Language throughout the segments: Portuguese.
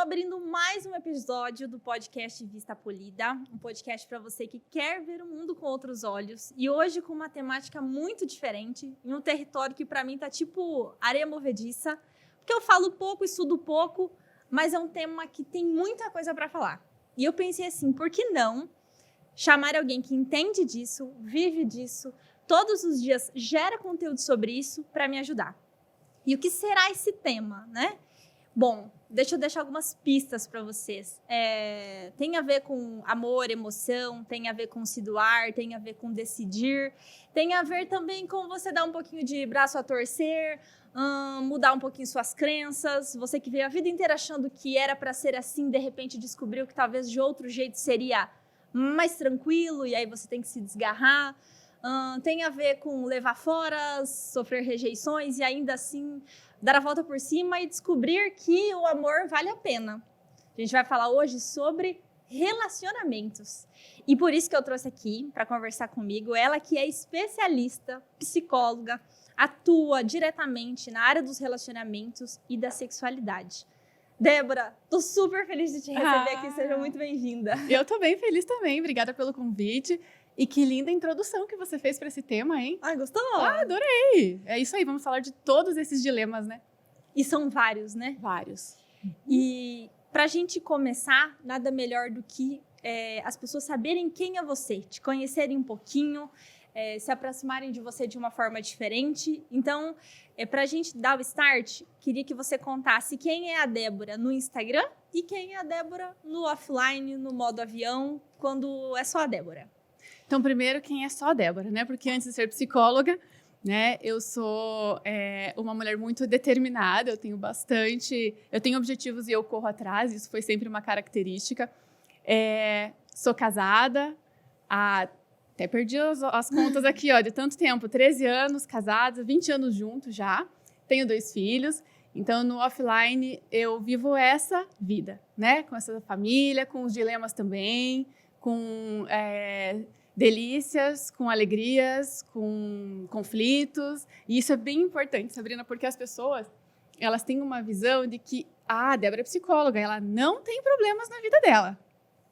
abrindo mais um episódio do podcast Vista Polida, um podcast para você que quer ver o mundo com outros olhos. E hoje com uma temática muito diferente, em um território que para mim tá tipo areia movediça, porque eu falo pouco, estudo pouco, mas é um tema que tem muita coisa para falar. E eu pensei assim, por que não chamar alguém que entende disso, vive disso, todos os dias gera conteúdo sobre isso para me ajudar? E o que será esse tema, né? Bom, deixa eu deixar algumas pistas para vocês. Tem a ver com amor, emoção, tem a ver com se doar, tem a ver com decidir, tem a ver também com você dar um pouquinho de braço a torcer, mudar um pouquinho suas crenças. Você que veio a vida inteira achando que era para ser assim, de repente descobriu que talvez de outro jeito seria mais tranquilo e aí você tem que se desgarrar. Tem a ver com levar fora, sofrer rejeições e ainda assim dar a volta por cima e descobrir que o amor vale a pena. A gente vai falar hoje sobre relacionamentos. E por isso que eu trouxe aqui para conversar comigo ela que é especialista, psicóloga, atua diretamente na área dos relacionamentos e da sexualidade. Débora, tô super feliz de te receber aqui, seja muito bem-vinda. Eu tô bem feliz também, obrigada pelo convite. E que linda introdução que você fez para esse tema, hein? Ai, gostou? Adorei! É isso aí, vamos falar de todos esses dilemas, né? E são vários, né? Vários. E pra gente começar, nada melhor do que as pessoas saberem quem é você, te conhecerem um pouquinho, se aproximarem de você de uma forma diferente. Então, pra gente dar o start, queria que você contasse quem é a Débora no Instagram e quem é a Débora no offline, no modo avião, quando é só a Débora. Então, primeiro, quem é só a Débora, né? Porque antes de ser psicóloga, né, eu sou uma mulher muito determinada, eu tenho objetivos e eu corro atrás, isso foi sempre uma característica. Sou casada, até perdi as contas aqui, ó, de tanto tempo, 13 anos casada, 20 anos juntos já, tenho 2 filhos, então no offline eu vivo essa vida, né, com essa família, com os dilemas também, com delícias, com alegrias, com conflitos. E isso é bem importante, Sabrina, porque as pessoas, elas têm uma visão de que a Débora é psicóloga, ela não tem problemas na vida dela.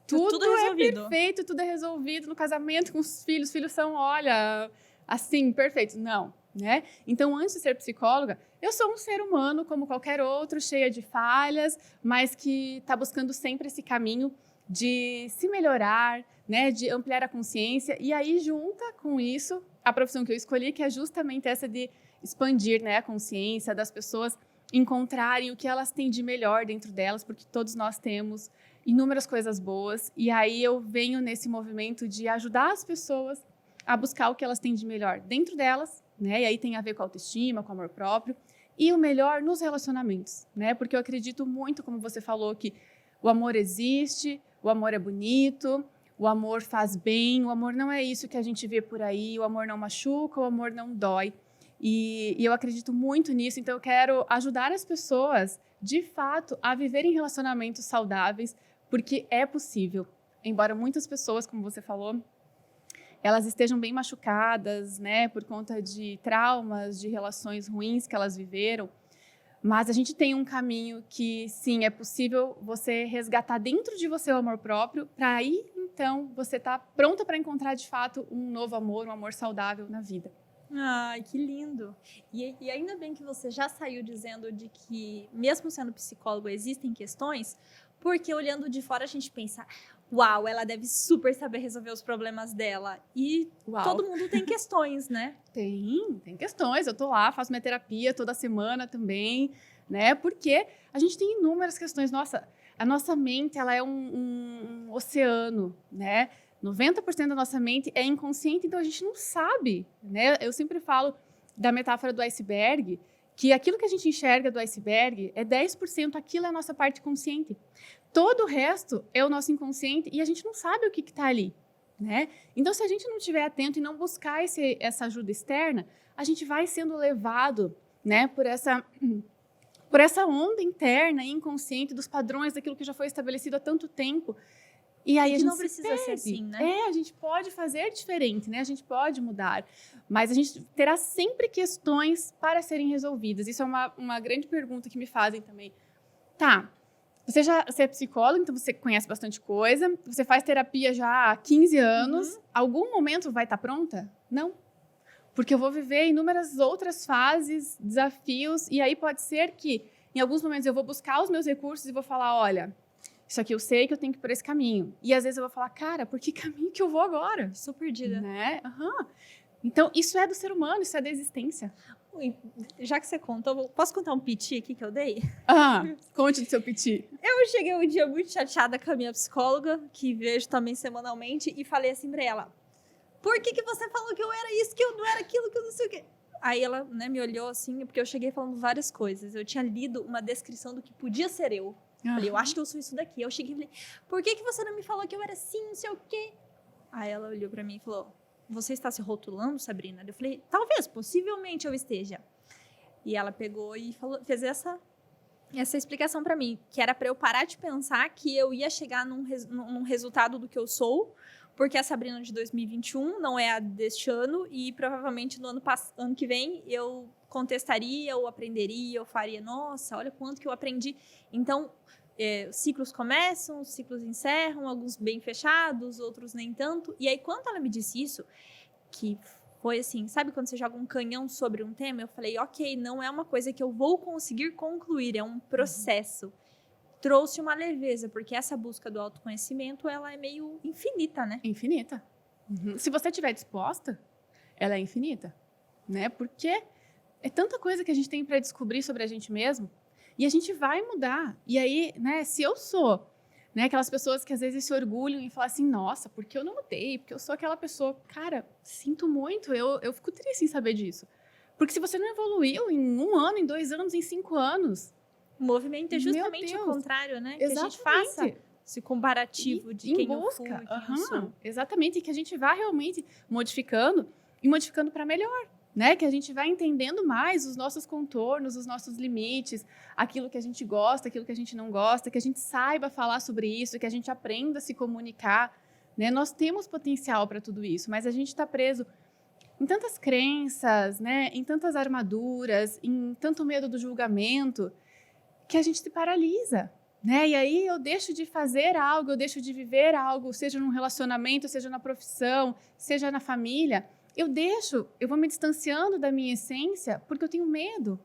Tudo é perfeito, tudo é resolvido no casamento, com os filhos são, olha, assim, perfeitos. Não, né? Então, antes de ser psicóloga, eu sou um ser humano como qualquer outro, cheia de falhas, mas que está buscando sempre esse caminho de se melhorar, né, de ampliar a consciência. E aí, junta com isso, a profissão que eu escolhi, que é justamente essa de expandir, né, a consciência das pessoas, encontrarem o que elas têm de melhor dentro delas, porque todos nós temos inúmeras coisas boas. E aí eu venho nesse movimento de ajudar as pessoas a buscar o que elas têm de melhor dentro delas, né, e aí tem a ver com a autoestima, com o amor próprio, e o melhor nos relacionamentos, né, porque eu acredito muito, como você falou, que o amor existe, o amor é bonito, o amor faz bem, o amor não é isso que a gente vê por aí, o amor não machuca, o amor não dói. E eu acredito muito nisso, então eu quero ajudar as pessoas, de fato, a viverem relacionamentos saudáveis, porque é possível. Embora muitas pessoas, como você falou, elas estejam bem machucadas, né, por conta de traumas, de relações ruins que elas viveram, mas a gente tem um caminho que, sim, é possível você resgatar dentro de você o amor próprio, para aí, então, você tá pronta para encontrar, de fato, um novo amor, um amor saudável na vida. Ai, que lindo! E ainda bem que você já saiu dizendo de que, mesmo sendo psicólogo, existem questões, porque olhando de fora a gente pensa, uau, ela deve super saber resolver os problemas dela. E todo mundo tem questões, né? Tem questões. Eu tô lá, faço minha terapia toda semana também, né? Porque a gente tem inúmeras questões. Nossa, a nossa mente, ela é um oceano, né? 90% da nossa mente é inconsciente, então a gente não sabe, né? Eu sempre falo da metáfora do iceberg, que aquilo que a gente enxerga do iceberg é 10%, aquilo é a nossa parte consciente. Todo o resto é o nosso inconsciente e a gente não sabe o que está ali, né? Então, se a gente não estiver atento e não buscar essa ajuda externa, a gente vai sendo levado, né, por essa onda interna e inconsciente dos padrões daquilo que já foi estabelecido há tanto tempo. E aí a gente não precisa ser assim, né? A gente pode fazer diferente, né? A gente pode mudar, mas a gente terá sempre questões para serem resolvidas. Isso é uma grande pergunta que me fazem também. Tá, Você é psicóloga, então você conhece bastante coisa. Você faz terapia já há 15 anos. Algum momento vai estar pronta? Não. Porque eu vou viver inúmeras outras fases, desafios. E aí pode ser que, em alguns momentos, eu vou buscar os meus recursos e vou falar, olha, isso aqui eu sei que eu tenho que ir por esse caminho. E às vezes eu vou falar, cara, por que caminho que eu vou agora? Sou perdida. Né? Então, isso é do ser humano, isso é da existência. Já que você contou, posso contar um piti aqui que eu dei? Conte do seu piti. Eu cheguei um dia muito chateada com a minha psicóloga, que vejo também semanalmente, e falei assim pra ela, por que você falou que eu era isso, que eu não era aquilo, que eu não sei o quê? Aí ela, né, me olhou assim, porque eu cheguei falando várias coisas. Eu tinha lido uma descrição do que podia ser eu. Falei, eu acho que eu sou isso daqui. Eu cheguei e falei, por que você não me falou que eu era assim, não sei o quê? Aí ela olhou pra mim e falou, você está se rotulando, Sabrina? Eu falei, talvez, possivelmente eu esteja. E ela pegou e fez essa explicação pra mim, que era pra eu parar de pensar que eu ia chegar num resultado do que eu sou, porque a Sabrina de 2021 não é a deste ano e provavelmente no ano que vem eu contestaria, eu aprenderia, eu faria, nossa, olha quanto que eu aprendi. Então, ciclos começam, ciclos encerram, alguns bem fechados, outros nem tanto. E aí, quando ela me disse isso, que foi assim, sabe quando você joga um canhão sobre um tema? Eu falei, ok, não é uma coisa que eu vou conseguir concluir, é um processo. Trouxe uma leveza, porque essa busca do autoconhecimento, ela é meio infinita, né? Infinita. Se você estiver disposta, ela é infinita, né? Porque é tanta coisa que a gente tem para descobrir sobre a gente mesmo e a gente vai mudar. E aí, né, se eu sou, né, aquelas pessoas que às vezes se orgulham e falam assim, nossa, porque eu não mudei? Porque eu sou aquela pessoa. Cara, sinto muito, eu fico triste em saber disso. Porque se você não evoluiu em 1 ano, em 2 anos, em 5 anos... O movimento é justamente o contrário, né? Exatamente. Que a gente faça esse comparativo de quem eu fui, quem eu sou. Exatamente, e que a gente vá realmente modificando e modificando para melhor, né? Que a gente vai entendendo mais os nossos contornos, os nossos limites, aquilo que a gente gosta, aquilo que a gente não gosta, que a gente saiba falar sobre isso, que a gente aprenda a se comunicar, né? Nós temos potencial para tudo isso, mas a gente está preso em tantas crenças, né? Em tantas armaduras, em tanto medo do julgamento, que a gente se paralisa, né? E aí eu deixo de fazer algo, eu deixo de viver algo, seja num relacionamento, seja na profissão, seja na família. Eu vou me distanciando da minha essência porque eu tenho medo,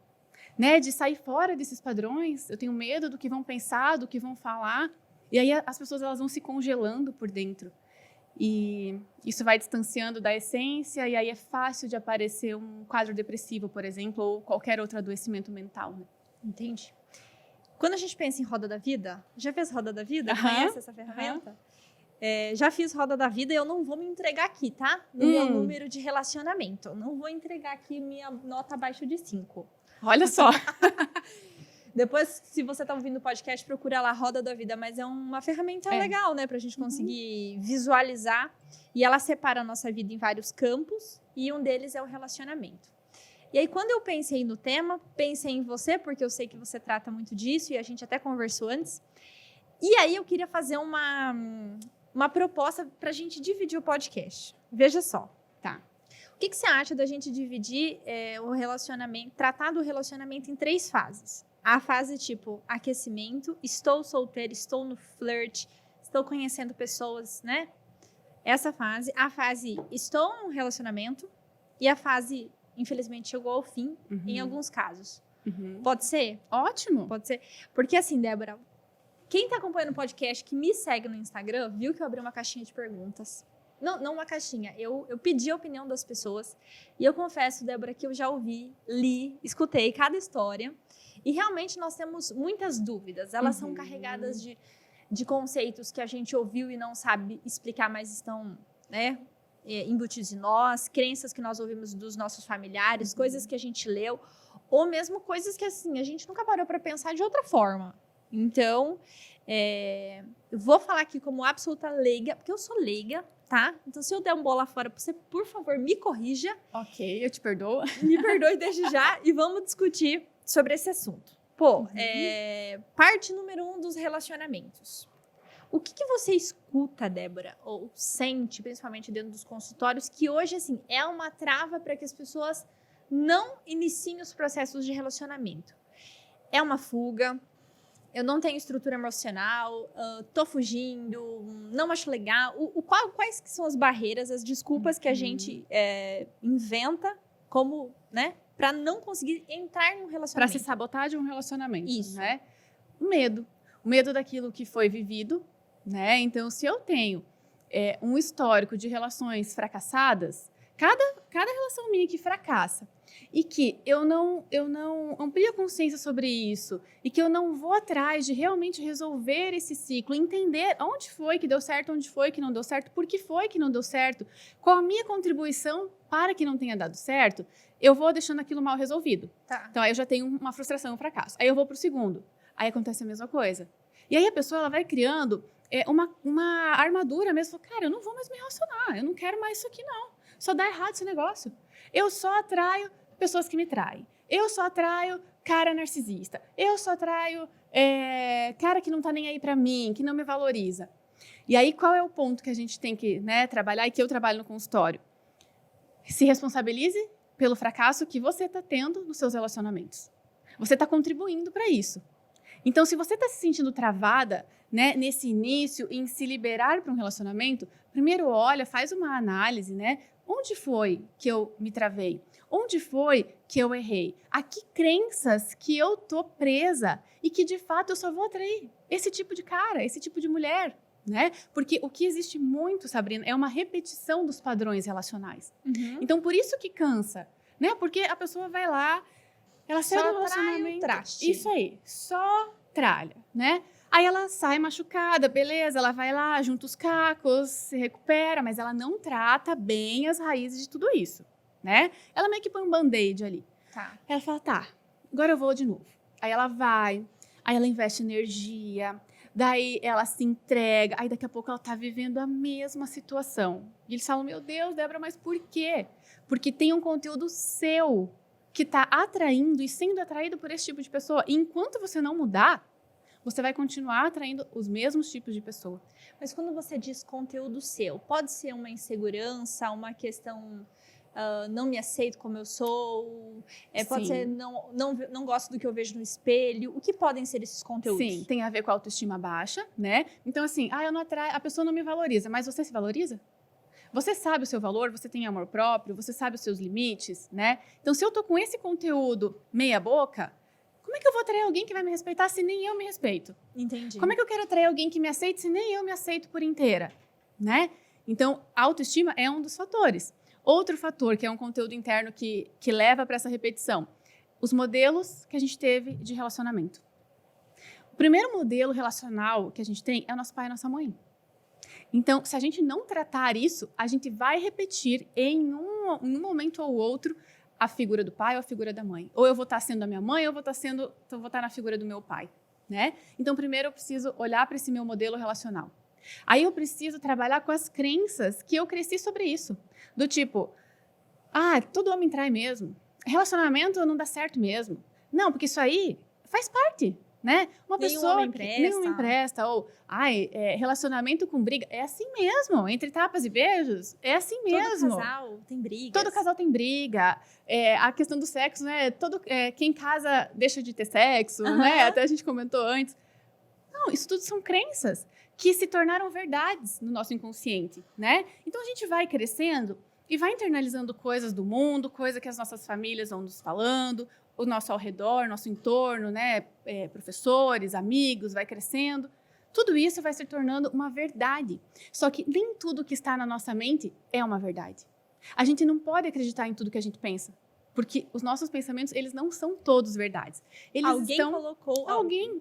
né? De sair fora desses padrões, eu tenho medo do que vão pensar, do que vão falar. E aí as pessoas elas vão se congelando por dentro. E isso vai distanciando da essência e aí é fácil de aparecer um quadro depressivo, por exemplo, ou qualquer outro adoecimento mental, né? Entendi. Quando a gente pensa em roda da vida, já fez roda da vida? Conhece essa ferramenta? Já fiz roda da vida e eu não vou me entregar aqui, tá? No meu número de relacionamento. Eu não vou entregar aqui minha nota abaixo de 5. Olha só. Depois, se você tá ouvindo o podcast, procura lá Roda da Vida. Mas é uma ferramenta legal, né? Pra gente conseguir visualizar. E ela separa a nossa vida em vários campos. E um deles é o relacionamento. E aí, quando eu pensei no tema, pensei em você, porque eu sei que você trata muito disso e a gente até conversou antes. E aí, eu queria fazer uma proposta para a gente dividir o podcast. Veja só. Tá. O que você acha da gente dividir o relacionamento, tratar do relacionamento em 3 fases? A fase tipo aquecimento, estou solteira, estou no flirt, estou conhecendo pessoas, né? Essa fase. A fase estou num relacionamento e a fase... Infelizmente, chegou ao fim, em alguns casos. Pode ser? Ótimo. Pode ser. Porque assim, Débora, quem tá acompanhando o podcast, que me segue no Instagram, viu que eu abri uma caixinha de perguntas. Não uma caixinha. Eu pedi a opinião das pessoas. E eu confesso, Débora, que eu já ouvi, li, escutei cada história. E realmente nós temos muitas dúvidas. Elas são carregadas de conceitos que a gente ouviu e não sabe explicar, mas estão, né, embutidos em nós, crenças que nós ouvimos dos nossos familiares, coisas que a gente leu, ou mesmo coisas que assim, a gente nunca parou para pensar de outra forma. Então, eu vou falar aqui como absoluta leiga, porque eu sou leiga, tá? Então, se eu der um bola fora pra você, por favor, me corrija. Ok, eu te perdoo. Me perdoe desde já e vamos discutir sobre esse assunto. Parte número 1 dos relacionamentos. O que você escuta, Débora, ou sente, principalmente dentro dos consultórios, que hoje, assim, é uma trava para que as pessoas não iniciem os processos de relacionamento? É uma fuga? eu não tenho estrutura emocional, tô fugindo, não acho legal. Quais que são as barreiras, as desculpas que a gente inventa como, né, para não conseguir entrar em um Para relacionamento? se sabotar de um relacionamento, Isso. né? O medo daquilo que foi vivido, né? Então, se eu tenho um histórico de relações fracassadas, cada relação minha que fracassa e que eu não amplio a consciência sobre isso e que eu não vou atrás de realmente resolver esse ciclo, entender onde foi que deu certo, onde foi que não deu certo, por que foi que não deu certo, qual a minha contribuição para que não tenha dado certo, eu vou deixando aquilo mal resolvido. Tá. Então, aí eu já tenho uma frustração, um fracasso. Aí eu vou pro segundo. Aí acontece a mesma coisa. E aí a pessoa ela vai criando uma armadura mesmo. Cara, eu não vou mais me relacionar. Eu não quero mais isso aqui, não. Só dá errado esse negócio. Eu só atraio pessoas que me traem. Eu só atraio cara narcisista. Eu só atraio cara que não tá nem aí pra mim, que não me valoriza. E aí, qual é o ponto que a gente tem que, né, trabalhar e que eu trabalho no consultório? Se responsabilize pelo fracasso que você está tendo nos seus relacionamentos. Você está contribuindo para isso. Então, se você está se sentindo travada, né, nesse início, em se liberar para um relacionamento, primeiro olha, faz uma análise, né? Onde foi que eu me travei? Onde foi que eu errei? A que crenças que eu tô presa e que, de fato, eu só vou atrair esse tipo de cara, esse tipo de mulher, né? Porque o que existe muito, Sabrina, é uma repetição dos padrões relacionais. Uhum. Então, por isso que cansa, né? Porque a pessoa vai lá, ela sai do Só relacionamento. trai o traste. Isso aí, só tralha, né? Aí ela sai machucada, beleza, ela vai lá, junta os cacos, se recupera, mas ela não trata bem as raízes de tudo isso, né? Ela meio que põe um band-aid ali. Tá. Ela fala, tá, agora eu vou de novo. Aí ela vai, aí ela investe energia, daí ela se entrega, aí daqui a pouco ela tá vivendo a mesma situação. E eles falam, meu Deus, Débora, mas por quê? Porque tem um conteúdo seu que tá atraindo e sendo atraído por esse tipo de pessoa. E enquanto você não mudar, você vai continuar atraindo os mesmos tipos de pessoa. Mas quando você diz conteúdo seu, pode ser uma insegurança, uma questão... não me aceito como eu sou, pode ser não gosto do que eu vejo no espelho. O que podem ser esses conteúdos? Sim, tem a ver com a autoestima baixa, né? Então, assim, eu não atraio, a pessoa não me valoriza, mas você se valoriza? Você sabe o seu valor, você tem amor próprio, você sabe os seus limites, né? Então, se eu tô com esse conteúdo meia boca, como é que eu vou atrair alguém que vai me respeitar se nem eu me respeito? Entendi. Como é que eu quero atrair alguém que me aceite se nem eu me aceito por inteira, né? Então, a autoestima é um dos fatores. Outro fator, que é um conteúdo interno que leva para essa repetição, os modelos que a gente teve de relacionamento. O primeiro modelo relacional que a gente tem é o nosso pai e a nossa mãe. Então, se a gente não tratar isso, a gente vai repetir em um momento ou outro a figura do pai ou a figura da mãe. Ou eu vou estar sendo a minha mãe, ou eu vou estar na figura do meu pai, né? Então, primeiro eu preciso olhar para esse meu modelo relacional. Aí eu preciso trabalhar com as crenças que eu cresci sobre isso. Do tipo, todo homem trai mesmo. Relacionamento não dá certo mesmo. Não, porque isso aí faz parte, né? Uma pessoa nenhum homem presta. Ou, relacionamento com briga. É assim mesmo, entre tapas e beijos. É assim mesmo. Todo casal tem brigas. Todo casal tem briga. A questão do sexo, né? Quem casa deixa de ter sexo, né? Até a gente comentou antes. Não, isso tudo são crenças que se tornaram verdades no nosso inconsciente, né? Então, a gente vai crescendo e vai internalizando coisas do mundo, coisa que as nossas famílias vão nos falando, o nosso ao redor, nosso entorno, né? Professores, amigos, vai crescendo. Tudo isso vai se tornando uma verdade. Só que nem tudo que está na nossa mente é uma verdade. A gente não pode acreditar em tudo que a gente pensa. Porque os nossos pensamentos, eles não são todos verdades. Colocou,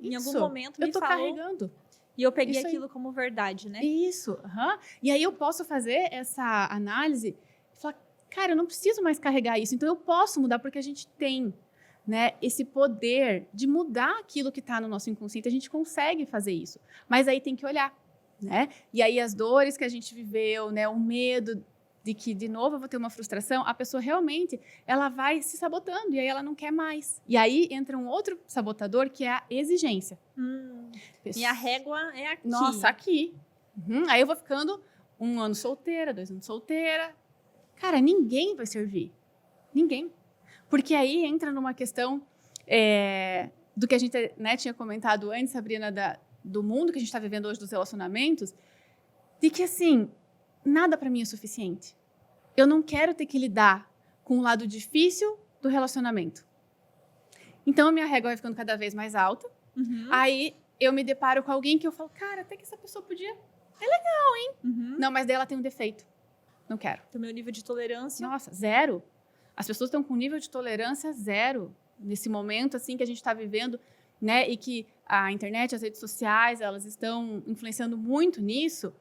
em algum momento me eu tô falou, carregando. E eu peguei aquilo como verdade, né? Isso. E aí eu posso fazer essa análise e falar, cara, eu não preciso mais carregar isso. Então eu posso mudar porque a gente tem, né, esse poder de mudar aquilo que está no nosso inconsciente. A gente consegue fazer isso. Mas aí tem que olhar, né? E aí as dores que a gente viveu, né, o medo de que, de novo, eu vou ter uma frustração, a pessoa realmente, ela vai se sabotando e aí ela não quer mais. E aí entra um outro sabotador, que é a exigência. Minha régua é aqui. Nossa, aqui. Aí eu vou ficando 1 ano solteira, 2 anos solteira. Cara, ninguém vai servir. Ninguém. Porque aí entra numa questão do que a gente, né, tinha comentado antes, Sabrina, do mundo que a gente está vivendo hoje, dos relacionamentos, de que, assim, nada para mim é suficiente. Eu não quero ter que lidar com o lado difícil do relacionamento. Então, a minha régua vai ficando cada vez mais alta. Aí, eu me deparo com alguém que eu falo, cara, até que essa pessoa podia... Não, mas daí ela tem um defeito. Não quero. Do meu nível de tolerância. Nossa, zero. As pessoas estão com nível de tolerância zero. Nesse momento, assim, que a gente está vivendo, né? E que a internet, as redes sociais, elas estão influenciando muito nisso.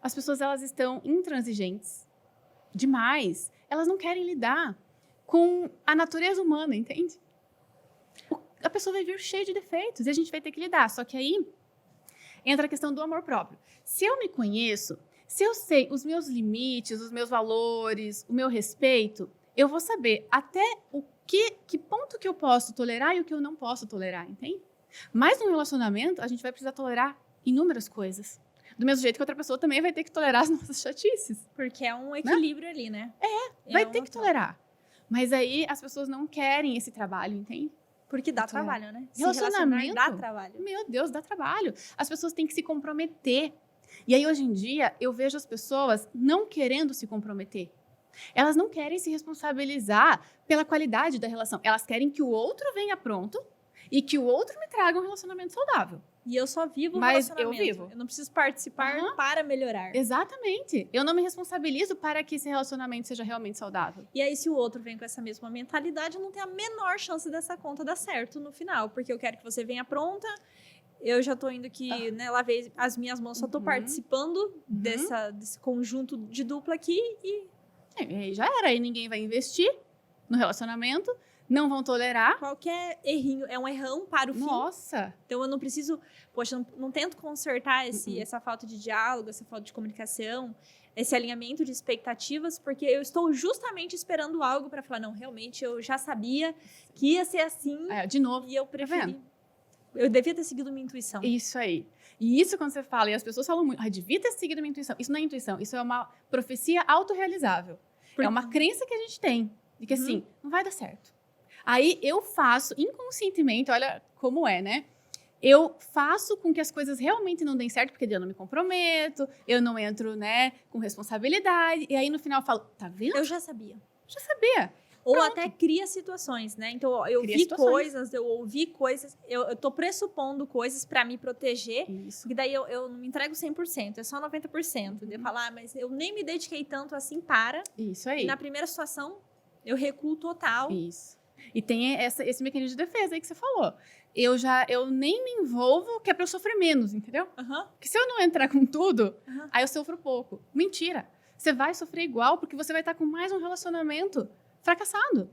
As pessoas, elas estão intransigentes. Demais. Elas não querem lidar com a natureza humana, entende? A pessoa vai vir cheia de defeitos e a gente vai ter que lidar. Só que aí entra a questão do amor próprio. Se eu me conheço, se eu sei os meus limites, os meus valores, o meu respeito, eu vou saber até que ponto que eu posso tolerar e o que eu não posso tolerar, entende? Mas no relacionamento, a gente vai precisar tolerar inúmeras coisas. Do mesmo jeito que outra pessoa também vai ter que tolerar as nossas chatices. Porque é um equilíbrio ali, né? Vai ter que tolerar. Mas aí as pessoas não querem esse trabalho, entende? Porque dá trabalho, né? Relacionamento dá trabalho. Meu Deus, dá trabalho. As pessoas têm que se comprometer. E aí, hoje em dia, eu vejo as pessoas não querendo se comprometer. Elas não querem se responsabilizar pela qualidade da relação. Elas querem que o outro venha pronto e que o outro me traga um relacionamento saudável. E eu só vivo o Mas relacionamento. eu vivo. Eu não preciso participar para melhorar. Exatamente. Eu não me responsabilizo para que esse relacionamento seja realmente saudável. E aí, se o outro vem com essa mesma mentalidade, eu não tenho a menor chance dessa conta dar certo no final. Porque eu quero que você venha pronta. Eu já tô indo que, né, lavei as minhas mãos, só tô participando desse conjunto de dupla aqui e... aí já era. Aí ninguém vai investir no relacionamento, não vão tolerar. Qualquer errinho é um errão para o fim. Nossa! Então eu não preciso... Poxa, não tento consertar essa falta de diálogo, essa falta de comunicação, esse alinhamento de expectativas, porque eu estou justamente esperando algo para falar, não, realmente eu já sabia que ia ser assim. De novo. E eu preferi... Eu devia ter seguido minha intuição. Isso aí. E isso quando você fala, e as pessoas falam muito, devia ter seguido minha intuição. Isso não é intuição, isso é uma profecia autorrealizável. É uma crença que a gente tem, de que assim, não vai dar certo. Aí eu faço inconscientemente, olha como é, né? Eu faço com que as coisas realmente não deem certo, porque eu não me comprometo, eu não entro, né, com responsabilidade. E aí no final eu falo, tá vendo? Eu já sabia. Já sabia. Ou até cria situações, né? Então, eu vi coisas, eu ouvi coisas, eu tô pressupondo coisas pra me proteger. Isso. E daí eu não me entrego 100%, é só 90%. De falar, mas eu nem me dediquei tanto assim para. Isso aí. E na primeira situação, eu recuo total. Isso. E tem esse mecanismo de defesa aí que você falou. Eu nem me envolvo, que é pra eu sofrer menos, entendeu? Porque se eu não entrar com tudo, aí eu sofro pouco. Mentira. Você vai sofrer igual, porque você vai estar com mais um relacionamento fracassado.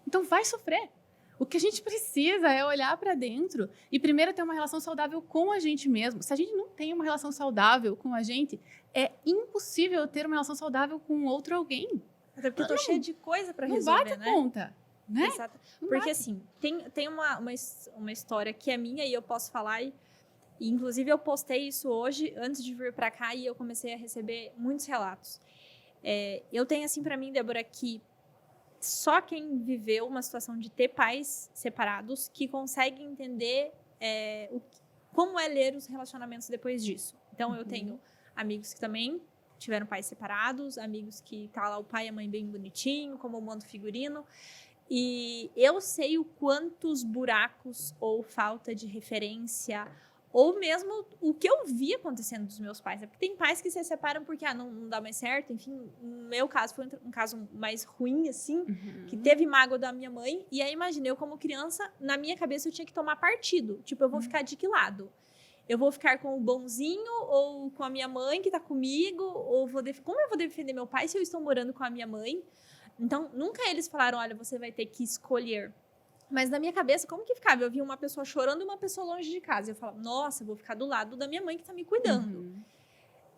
Então vai sofrer. O que a gente precisa é olhar para dentro e primeiro ter uma relação saudável com a gente mesmo. Se a gente não tem uma relação saudável com a gente, é impossível ter uma relação saudável com outro alguém. Até porque eu tô cheia de coisa para resolver, não bate né? Conta, né? Exato. Porque assim, tem uma história que é minha e eu posso falar e inclusive eu postei isso hoje antes de vir para cá e eu comecei a receber muitos relatos. Eu tenho assim para mim, Débora, que só quem viveu uma situação de ter pais separados que consegue entender como é ler os relacionamentos depois disso. Então, eu tenho amigos que também tiveram pais separados, amigos que tá lá o pai e a mãe bem bonitinho, como eu mando figurino. E eu sei o quantos buracos ou falta de referência ou mesmo o que eu vi acontecendo dos meus pais. Porque tem pais que se separam porque não dá mais certo. Enfim, no meu caso, foi um caso mais ruim, assim, que teve mágoa da minha mãe. E aí, imagina, eu como criança, na minha cabeça, eu tinha que tomar partido. Tipo, eu vou ficar de que lado? Eu vou ficar com o bonzinho ou com a minha mãe que tá comigo? Ou como eu vou defender meu pai se eu estou morando com a minha mãe? Então, nunca eles falaram, olha, você vai ter que escolher. Mas na minha cabeça, como que ficava? Eu via uma pessoa chorando e uma pessoa longe de casa. Eu falava, nossa, eu vou ficar do lado da minha mãe que tá me cuidando.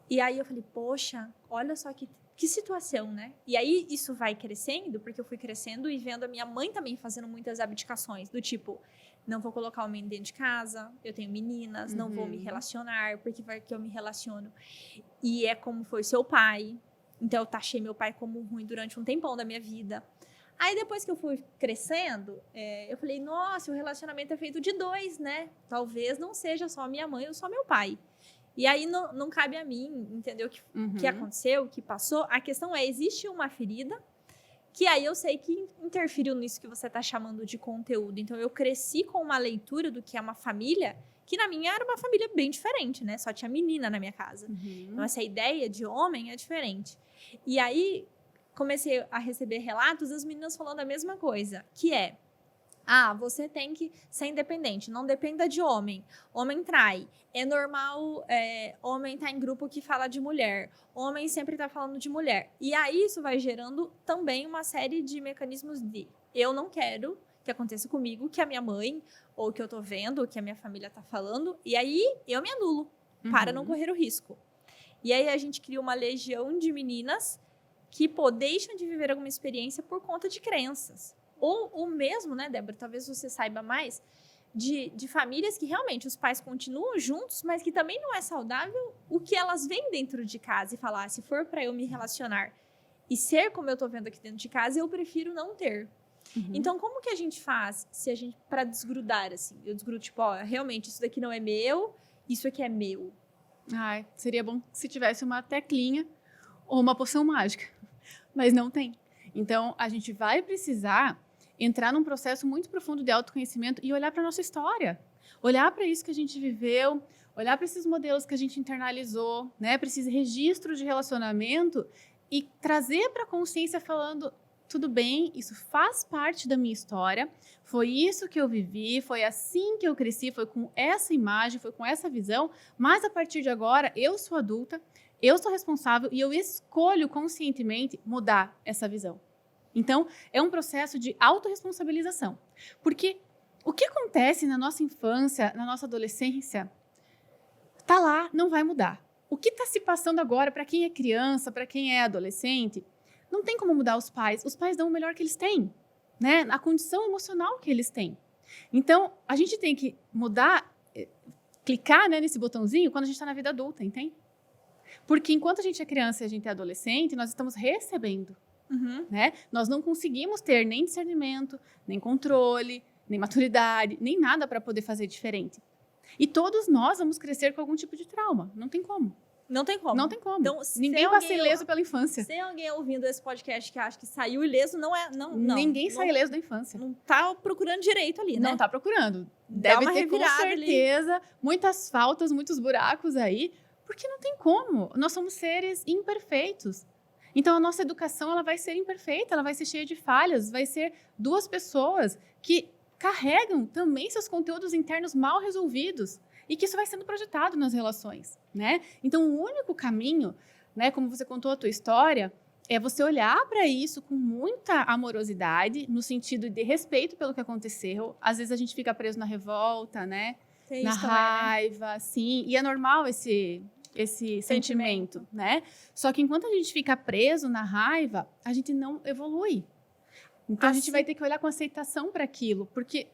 E aí eu falei, poxa, olha só que situação, né? E aí isso vai crescendo, porque eu fui crescendo e vendo a minha mãe também fazendo muitas abdicações. Do tipo, não vou colocar o menino dentro de casa, eu tenho meninas, não vou me relacionar, porque vai que eu me relaciono. E é como foi seu pai. Então eu taxei meu pai como ruim durante um tempão da minha vida. Aí, depois que eu fui crescendo, eu falei, nossa, o relacionamento é feito de 2, né? Talvez não seja só minha mãe ou só meu pai. E aí, não cabe a mim entender o que aconteceu, o que passou. A questão é, existe uma ferida que aí eu sei que interferiu nisso que você está chamando de conteúdo. Então, eu cresci com uma leitura do que é uma família, que na minha era uma família bem diferente, né? Só tinha menina na minha casa. Então, essa ideia de homem é diferente. E aí, comecei a receber relatos das meninas falando a mesma coisa, que é, você tem que ser independente, não dependa de homem. Homem trai. É normal homem estar em grupo que fala de mulher. Homem sempre está falando de mulher. E aí isso vai gerando também uma série de mecanismos de eu não quero que aconteça comigo, que a minha mãe, ou que eu tô vendo, ou que a minha família tá falando. E aí eu me anulo para não correr o risco. E aí a gente cria uma legião de meninas que deixam de viver alguma experiência por conta de crenças. Ou mesmo, né, Débora, talvez você saiba mais, de famílias que realmente os pais continuam juntos, mas que também não é saudável o que elas veem dentro de casa e falar, se for para eu me relacionar e ser como eu tô vendo aqui dentro de casa, eu prefiro não ter. Então, como que a gente faz para desgrudar, assim? Eu desgrudo, tipo, realmente, isso daqui não é meu, isso aqui é meu. Ai, seria bom se tivesse uma teclinha ou uma poção mágica, mas não tem. Então, a gente vai precisar entrar num processo muito profundo de autoconhecimento e olhar para a nossa história. Olhar para isso que a gente viveu, olhar para esses modelos que a gente internalizou, né? Para esses registros de relacionamento e trazer para a consciência falando, tudo bem, isso faz parte da minha história, foi isso que eu vivi, foi assim que eu cresci, foi com essa imagem, foi com essa visão, mas a partir de agora eu sou adulta, eu sou responsável e eu escolho conscientemente mudar essa visão. Então, é um processo de autorresponsabilização. Porque o que acontece na nossa infância, na nossa adolescência, tá lá, não vai mudar. O que está se passando agora, para quem é criança, para quem é adolescente, não tem como mudar os pais. Os pais dão o melhor que eles têm, né? A condição emocional que eles têm. Então, a gente tem que mudar, clicar, né, nesse botãozinho quando a gente está na vida adulta, entende? Porque enquanto a gente é criança e a gente é adolescente, nós estamos recebendo. Né? Nós não conseguimos ter nem discernimento, nem controle, nem maturidade, nem nada para poder fazer diferente. E todos nós vamos crescer com algum tipo de trauma. Não tem como. Não tem como. Não tem como. Então, ninguém passa ileso pela infância. Se tem alguém ouvindo esse podcast que acha que saiu ileso, Ninguém sai ileso da infância. Não tá procurando direito ali, né? Não tá procurando. Deve ter com certeza ali. Muitas faltas, muitos buracos aí, porque não tem como. Nós somos seres imperfeitos. Então, a nossa educação ela vai ser imperfeita, ela vai ser cheia de falhas, vai ser duas pessoas que carregam também seus conteúdos internos mal resolvidos e que isso vai sendo projetado nas relações, né? Então, o único caminho, né, como você contou a tua história, é você olhar para isso com muita amorosidade, no sentido de respeito pelo que aconteceu. Às vezes a gente fica preso na revolta, né? Tem na isso raiva, também, né? Sim. E é normal esse sentimento, né? Só que enquanto a gente fica preso na raiva, a gente não evolui. Então, a gente vai ter que olhar com aceitação para aquilo, porque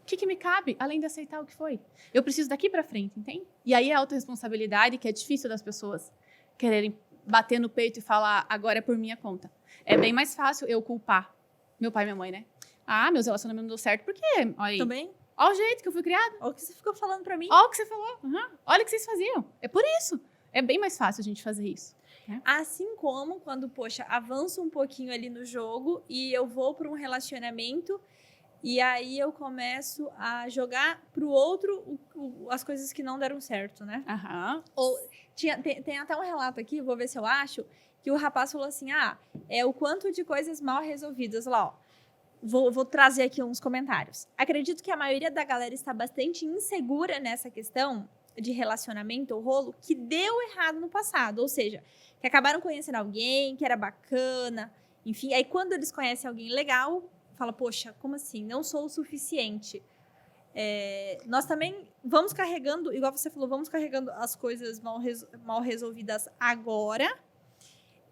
o que me cabe, além de aceitar o que foi? Eu preciso daqui para frente, entende? E aí a autorresponsabilidade, que é difícil das pessoas quererem bater no peito e falar, agora é por minha conta. É bem mais fácil eu culpar meu pai e minha mãe, né? Meus relacionamentos não deu certo, por quê? Olha aí. Também? Olha o jeito que eu fui criada. Olha o que você ficou falando pra mim. Olha o que você falou. Olha o que vocês faziam. É por isso. É bem mais fácil a gente fazer isso. Né? Assim como quando, avanço um pouquinho ali no jogo e eu vou para um relacionamento e aí eu começo a jogar pro outro as coisas que não deram certo, né? Ou tem até um relato aqui, vou ver se eu acho, que o rapaz falou assim, é o quanto de coisas mal resolvidas lá, ó. Vou trazer aqui uns comentários. Acredito que a maioria da galera está bastante insegura nessa questão de relacionamento ou rolo que deu errado no passado. Ou seja, que acabaram conhecendo alguém que era bacana. Enfim, aí quando eles conhecem alguém legal, fala, poxa, como assim? Não sou o suficiente. Nós também vamos carregando, igual você falou, vamos carregando as coisas mal resolvidas agora.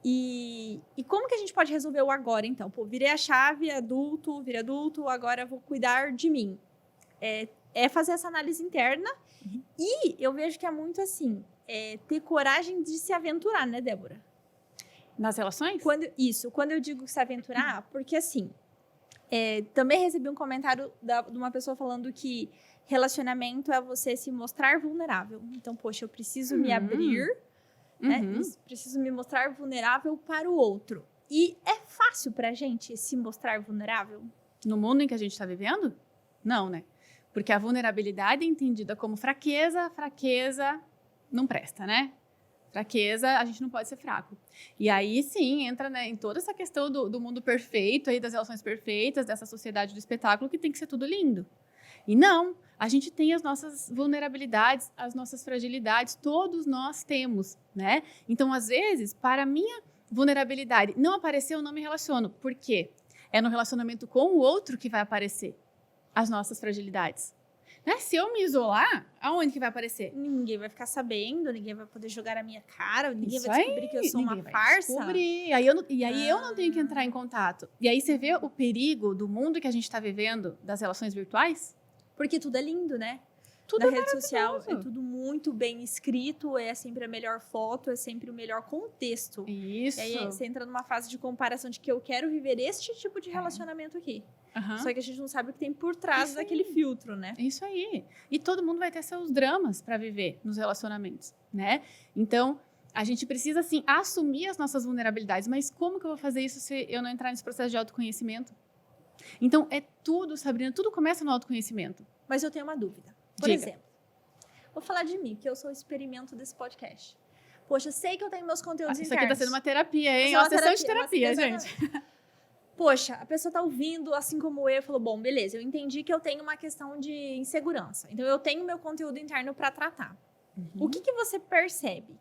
E como que a gente pode resolver o agora, então? Virei a chave, virei adulto, agora vou cuidar de mim. É fazer essa análise interna. E eu vejo que é muito assim, ter coragem de se aventurar, né, Débora? Nas relações? Quando eu digo se aventurar, porque assim, também recebi um comentário de uma pessoa falando que relacionamento é você se mostrar vulnerável. Então, poxa, eu preciso me abrir, né? Preciso me mostrar vulnerável para o outro. E é fácil pra gente se mostrar vulnerável? No mundo em que a gente está vivendo? Não, né? Porque a vulnerabilidade é entendida como fraqueza não presta, né? Fraqueza, a gente não pode ser fraco. E aí, sim, entra, né, em toda essa questão do mundo perfeito, aí, das relações perfeitas, dessa sociedade do espetáculo, que tem que ser tudo lindo. E não, a gente tem as nossas vulnerabilidades, as nossas fragilidades, todos nós temos, né? Então, às vezes, para a minha vulnerabilidade não aparecer, eu não me relaciono. Por quê? É no relacionamento com o outro que vai aparecer as nossas fragilidades. Né? Se eu me isolar, aonde que vai aparecer? Ninguém vai ficar sabendo, ninguém vai poder jogar na minha cara, ninguém Isso vai descobrir que eu sou uma farsa. Descobrir. Aí eu não tenho que entrar em contato. E aí você vê o perigo do mundo que a gente está vivendo, das relações virtuais? Porque tudo é lindo, né? Tudo Na é rede social é maravilhoso. tudo muito bem escrito, é sempre a melhor foto, é sempre o melhor contexto. Isso. E aí você entra numa fase de comparação de que eu quero viver este tipo de relacionamento aqui. Aham. Só que a gente não sabe o que tem por trás Isso daquele filtro, né? Isso aí. E todo mundo vai ter seus dramas para viver nos relacionamentos, né? Então, a gente precisa, assim, assumir as nossas vulnerabilidades. Mas como que eu vou fazer isso se eu não entrar nesse processo de autoconhecimento? Então, é tudo, Sabrina, tudo começa no autoconhecimento. Mas eu tenho uma dúvida. Por Diga. exemplo, vou falar de mim, que eu sou o experimento desse podcast. Poxa, sei que eu tenho meus conteúdos Isso aqui internos. tá sendo uma terapia, hein? Isso é Uma sessão de terapia, exatamente. gente. Poxa, a pessoa tá ouvindo, assim como eu, falou, bom, beleza, eu entendi que eu tenho uma questão de insegurança. Então, eu tenho meu conteúdo interno para tratar. O que você percebe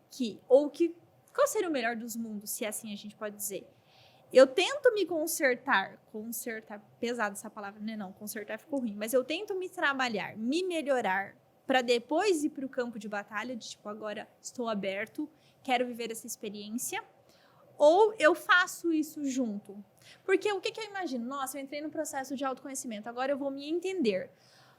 qual seria o melhor dos mundos, se assim a gente pode dizer? Eu tento me consertar, pesado essa palavra, né? Não, consertar ficou ruim, mas eu tento me trabalhar, me melhorar, para depois ir para o campo de batalha, de tipo, agora estou aberto, quero viver essa experiência, ou eu faço isso junto? Porque o que eu imagino? Nossa, eu entrei no processo de autoconhecimento, agora eu vou me entender.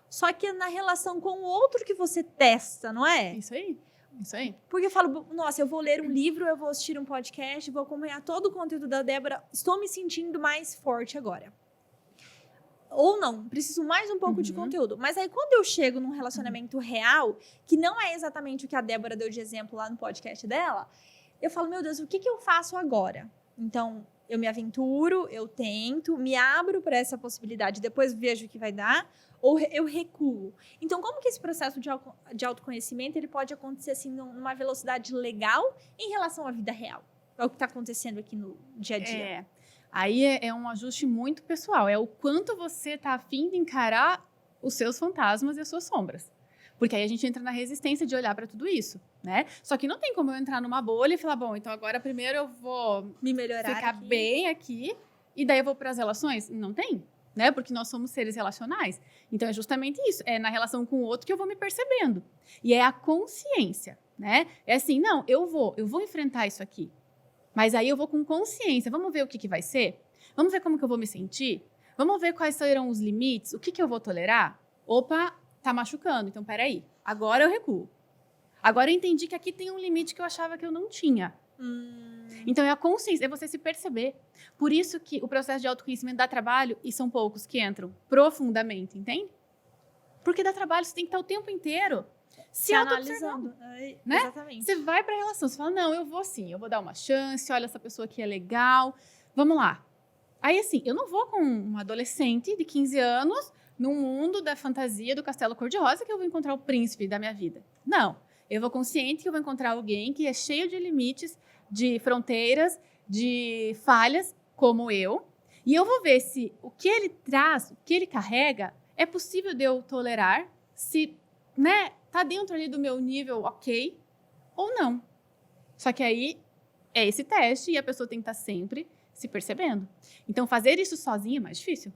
Só que na relação com o outro que você testa, não é? Isso aí. Isso aí. Porque eu falo, nossa, eu vou ler um livro, eu vou assistir um podcast, vou acompanhar todo o conteúdo da Débora, estou me sentindo mais forte agora. Ou não, preciso mais um pouco de conteúdo. Mas aí, quando eu chego num relacionamento real, que não é exatamente o que a Débora deu de exemplo lá no podcast dela, eu falo, meu Deus, o que eu faço agora? Então, eu me aventuro, eu tento, me abro para essa possibilidade, depois vejo o que vai dar, ou eu recuo. Então, como que esse processo de autoconhecimento ele pode acontecer assim numa velocidade legal em relação à vida real? É o que está acontecendo aqui no dia a dia. Aí é um ajuste muito pessoal. É o quanto você está afim de encarar os seus fantasmas e as suas sombras. Porque aí a gente entra na resistência de olhar para tudo isso, né? Só que não tem como eu entrar numa bolha e falar, bom, então agora primeiro eu vou Me melhorar ficar aqui. bem aqui e daí eu vou para as relações? Não tem, né? Porque nós somos seres relacionais. Então é justamente isso. É na relação com o outro que eu vou me percebendo. E é a consciência, né? É assim, não, eu vou enfrentar isso aqui. Mas aí eu vou com consciência. Vamos ver o que vai ser? Vamos ver como que eu vou me sentir? Vamos ver quais serão os limites? O que eu vou tolerar? Opa, tá machucando. Então, peraí. Agora eu recuo. Agora eu entendi que aqui tem um limite que eu achava que eu não tinha. Então, é a consciência, é você se perceber. Por isso que o processo de autoconhecimento dá trabalho e são poucos que entram profundamente, entende? Porque dá trabalho, você tem que estar o tempo inteiro se analisando. Né? Exatamente. Você vai para a relação, você fala, não, eu vou sim, eu vou dar uma chance, olha, essa pessoa aqui é legal, vamos lá. Aí, assim, eu não vou com uma adolescente de 15 anos num mundo da fantasia do castelo cor-de-rosa que eu vou encontrar o príncipe da minha vida. Não, eu vou consciente que eu vou encontrar alguém que é cheio de limites, de fronteiras, de falhas, como eu, e eu vou ver se o que ele traz, o que ele carrega, é possível de eu tolerar, se, né, tá dentro ali do meu nível ok ou não. Só que aí é esse teste e a pessoa tem que estar sempre se percebendo. Então, fazer isso sozinha é mais difícil.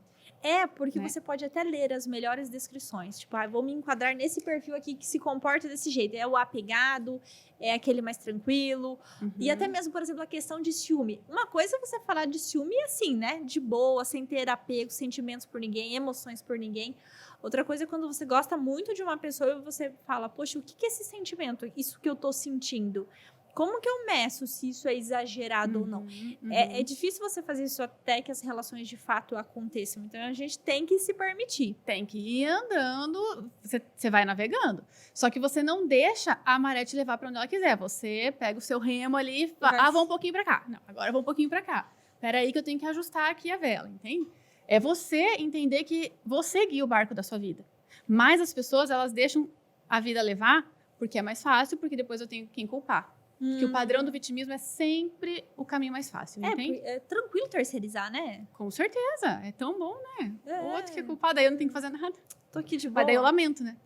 Porque né? você pode até ler as melhores descrições. Tipo, vou me enquadrar nesse perfil aqui que se comporta desse jeito. É o apegado, é aquele mais tranquilo. E até mesmo, por exemplo, a questão de ciúme. Uma coisa é você falar de ciúme assim, né? De boa, sem ter apego, sentimentos por ninguém, emoções por ninguém. Outra coisa é quando você gosta muito de uma pessoa e você fala, poxa, o que é esse sentimento? Isso que eu tô sentindo. Como que eu meço se isso é exagerado ou não? É difícil você fazer isso até que as relações de fato aconteçam. Então, a gente tem que se permitir. Tem que ir andando, você vai navegando. Só que você não deixa a maré te levar para onde ela quiser. Você pega o seu remo ali e fala, vou um pouquinho para cá. Não, agora eu vou um pouquinho para cá. Peraí que eu tenho que ajustar aqui a vela, entende? É você entender que você guia o barco da sua vida. Mas as pessoas, elas deixam a vida levar porque é mais fácil, porque depois eu tenho quem culpar. Que o padrão do vitimismo é sempre o caminho mais fácil, entende? É tranquilo terceirizar, né? Com certeza. É tão bom, né? É. O outro que é culpado, aí eu não tenho que fazer nada. Tô aqui de boa. Mas daí eu lamento, né?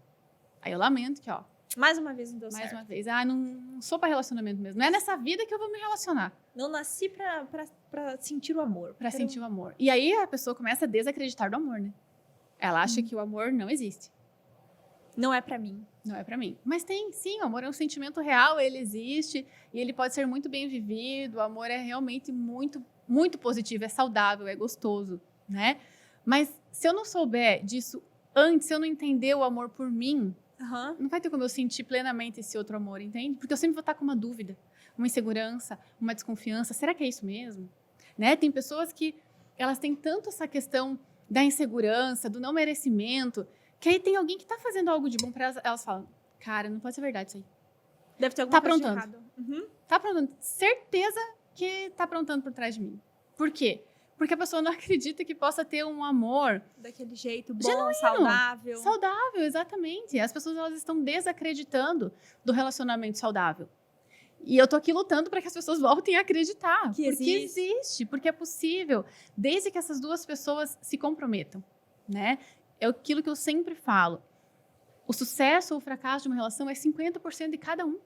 Aí eu lamento que, ó, Mais uma vez não deu mais certo. uma vez, não sou pra relacionamento mesmo. Não é nessa vida que eu vou me relacionar. Não nasci pra sentir o amor. Pra sentir o amor. E aí a pessoa começa a desacreditar do amor, né? Ela acha que o amor não existe. Não é pra mim. Não é pra mim. Mas tem, sim, o amor é um sentimento real, ele existe e ele pode ser muito bem vivido. O amor é realmente muito, muito positivo, é saudável, é gostoso, né? Mas se eu não souber disso antes, se eu não entender o amor por mim, não vai ter como eu sentir plenamente esse outro amor, entende? Porque eu sempre vou estar com uma dúvida, uma insegurança, uma desconfiança. Será que é isso mesmo? Né? Tem pessoas que elas têm tanto essa questão da insegurança, do não merecimento, que aí tem alguém que tá fazendo algo de bom pra elas, elas falam, cara, não pode ser verdade isso aí. Deve ter alguma Tá coisa de aprontando. errado. Tá aprontando. Certeza que tá aprontando por trás de mim. Por quê? Porque a pessoa não acredita que possa ter um amor Daquele jeito bom, genuíno, saudável. saudável, exatamente. As pessoas elas estão desacreditando do relacionamento saudável. E eu tô aqui lutando para que as pessoas voltem a acreditar. Que porque existe, porque é possível. Desde que essas duas pessoas se comprometam, né? É aquilo que eu sempre falo. O sucesso ou o fracasso de uma relação é 50% de cada um.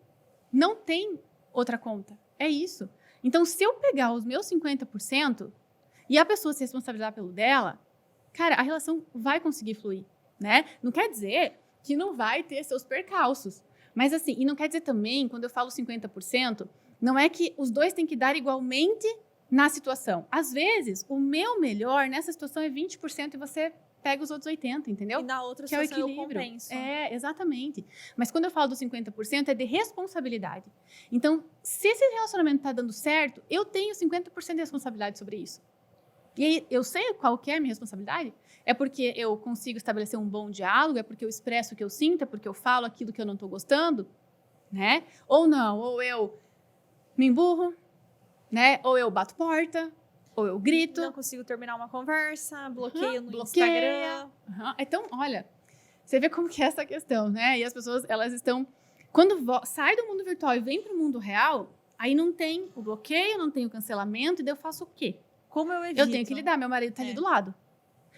Não tem outra conta. É isso. Então, se eu pegar os meus 50% e a pessoa se responsabilizar pelo dela, cara, a relação vai conseguir fluir, né? Não quer dizer que não vai ter seus percalços. Mas assim, e não quer dizer também, quando eu falo 50%, não é que os dois têm que dar igualmente na situação. Às vezes, o meu melhor nessa situação é 20% e você pega os outros 80%, entendeu? E na outra Que é o situação eu equilíbrio. compenso. É, exatamente. Mas quando eu falo dos 50%, é de responsabilidade. Então, se esse relacionamento está dando certo, eu tenho 50% de responsabilidade sobre isso. E aí, eu sei qual que é a minha responsabilidade? É porque eu consigo estabelecer um bom diálogo? É porque eu expresso o que eu sinto? É porque eu falo aquilo que eu não estou gostando? Né? Ou não, ou eu me emburro, né? Ou eu bato porta, ou eu grito. Não consigo terminar uma conversa, bloqueio no bloqueia. Instagram. Então, olha, você vê como que é essa questão, né? E as pessoas, elas estão... Quando sai do mundo virtual e vem para o mundo real, aí não tem o bloqueio, não tem o cancelamento, e daí eu faço o quê? Como eu evito? Eu tenho que lidar, meu marido tá ali do lado.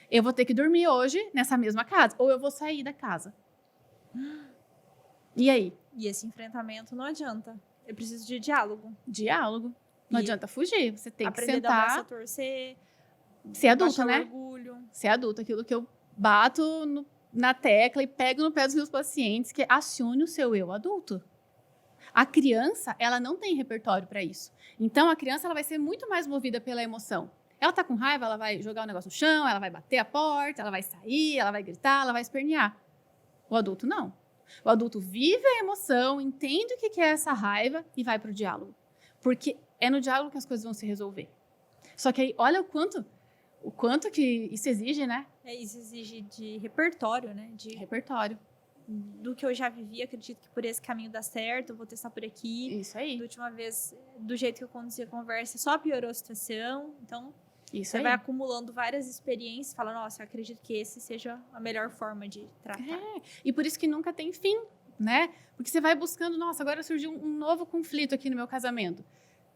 Eu vou ter que dormir hoje nessa mesma casa, ou eu vou sair da casa. E aí? E esse enfrentamento não adianta. Eu preciso de diálogo. Diálogo. Não adianta fugir, você tem que aprender a sentar, torcer, ser adulta, baixar o né? orgulho. Ser adulta, aquilo que eu bato na tecla e pego no pé dos meus pacientes, que é acione o seu eu adulto. A criança, ela não tem repertório para isso. Então, a criança ela vai ser muito mais movida pela emoção. Ela tá com raiva, ela vai jogar o negócio no chão, ela vai bater a porta, ela vai sair, ela vai gritar, ela vai espernear. O adulto não. O adulto vive a emoção, entende o que é essa raiva e vai pro diálogo. Porque é no diálogo que as coisas vão se resolver. Só que aí, olha o quanto que isso exige, né? Isso exige de repertório, né? De repertório. Do que eu já vivi, acredito que por esse caminho dá certo, eu vou testar por aqui. Isso aí. Da última vez, do jeito que eu conduzi a conversa, só piorou a situação. Então, isso você aí. vai acumulando várias experiências, fala, nossa, eu acredito que esse seja a melhor forma de tratar. E por isso que nunca tem fim, né? Porque você vai buscando, nossa, agora surgiu um novo conflito aqui no meu casamento.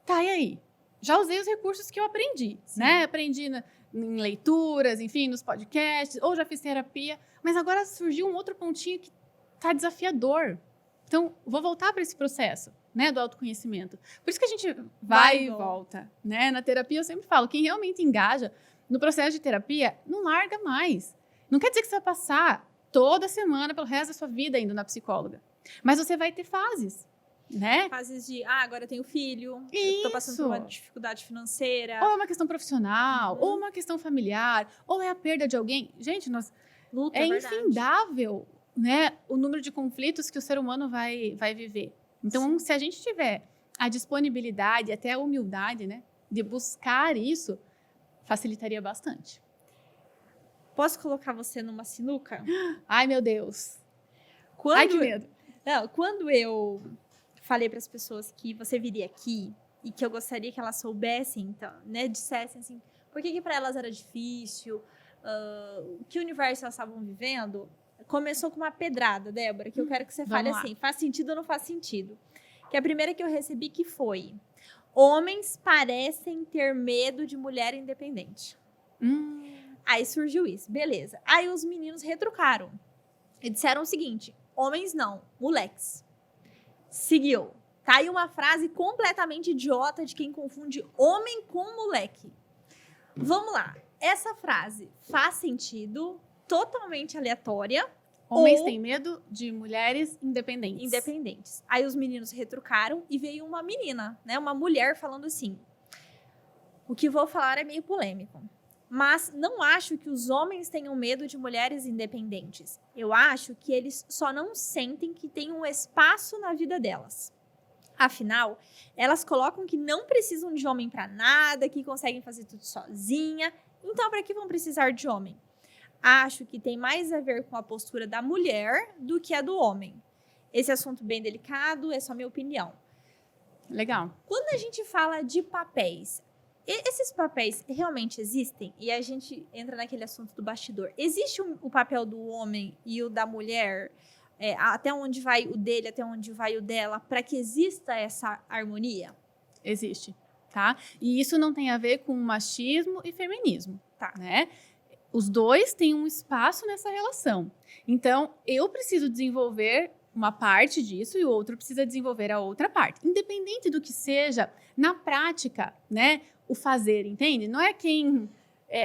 Tá, e aí? Já usei os recursos que eu aprendi, né? Aprendi em leituras, enfim, nos podcasts, ou já fiz terapia, mas agora surgiu um outro pontinho que tá desafiador. Então, vou voltar para esse processo, né, do autoconhecimento. Por isso que a gente vai e volta, né? Na terapia eu sempre falo, quem realmente engaja no processo de terapia, não larga mais. Não quer dizer que você vai passar toda semana pelo resto da sua vida indo na psicóloga, mas você vai ter fases. Né? Fases de, agora eu tenho filho, eu tô passando por uma dificuldade financeira. Ou é uma questão profissional, ou uma questão familiar, ou é a perda de alguém. Gente, Luta, é infindável, né, o número de conflitos que o ser humano vai viver. Então, se a gente tiver a disponibilidade, até a humildade, né, de buscar isso, facilitaria bastante. Posso colocar você numa sinuca? Ai, meu Deus. Quando, Ai, que medo. Não, quando eu falei para as pessoas que você viria aqui e que eu gostaria que elas soubessem, então, né, dissessem assim, por que para elas era difícil, que universo elas estavam vivendo, começou com uma pedrada, Débora, que eu quero que você fale assim, faz sentido ou não faz sentido? Que a primeira que eu recebi que foi, homens parecem ter medo de mulher independente. Aí surgiu isso, beleza. Aí os meninos retrucaram e disseram o seguinte, homens não, moleques. Seguiu. Tá aí uma frase completamente idiota de quem confunde homem com moleque. Vamos lá. Essa frase faz sentido, totalmente aleatória. Homens têm medo de mulheres independentes. Independentes. Aí os meninos retrucaram e veio uma menina, né? Uma mulher falando assim, o que vou falar é meio polêmico. Mas não acho que os homens tenham medo de mulheres independentes. Eu acho que eles só não sentem que tem um espaço na vida delas. Afinal, elas colocam que não precisam de homem para nada, que conseguem fazer tudo sozinha. Então, para que vão precisar de homem? Acho que tem mais a ver com a postura da mulher do que a do homem. Esse assunto bem delicado, é só minha opinião. Legal. Quando a gente fala de papéis, esses papéis realmente existem? E a gente entra naquele assunto do bastidor. Existe o papel do homem e o da mulher, até onde vai o dele, até onde vai o dela, para que exista essa harmonia? Existe, tá? E isso não tem a ver com machismo e feminismo, tá? Né? Os dois têm um espaço nessa relação. Então, eu preciso desenvolver uma parte disso e o outro precisa desenvolver a outra parte. Independente do que seja, na prática, né? O fazer, entende? Não é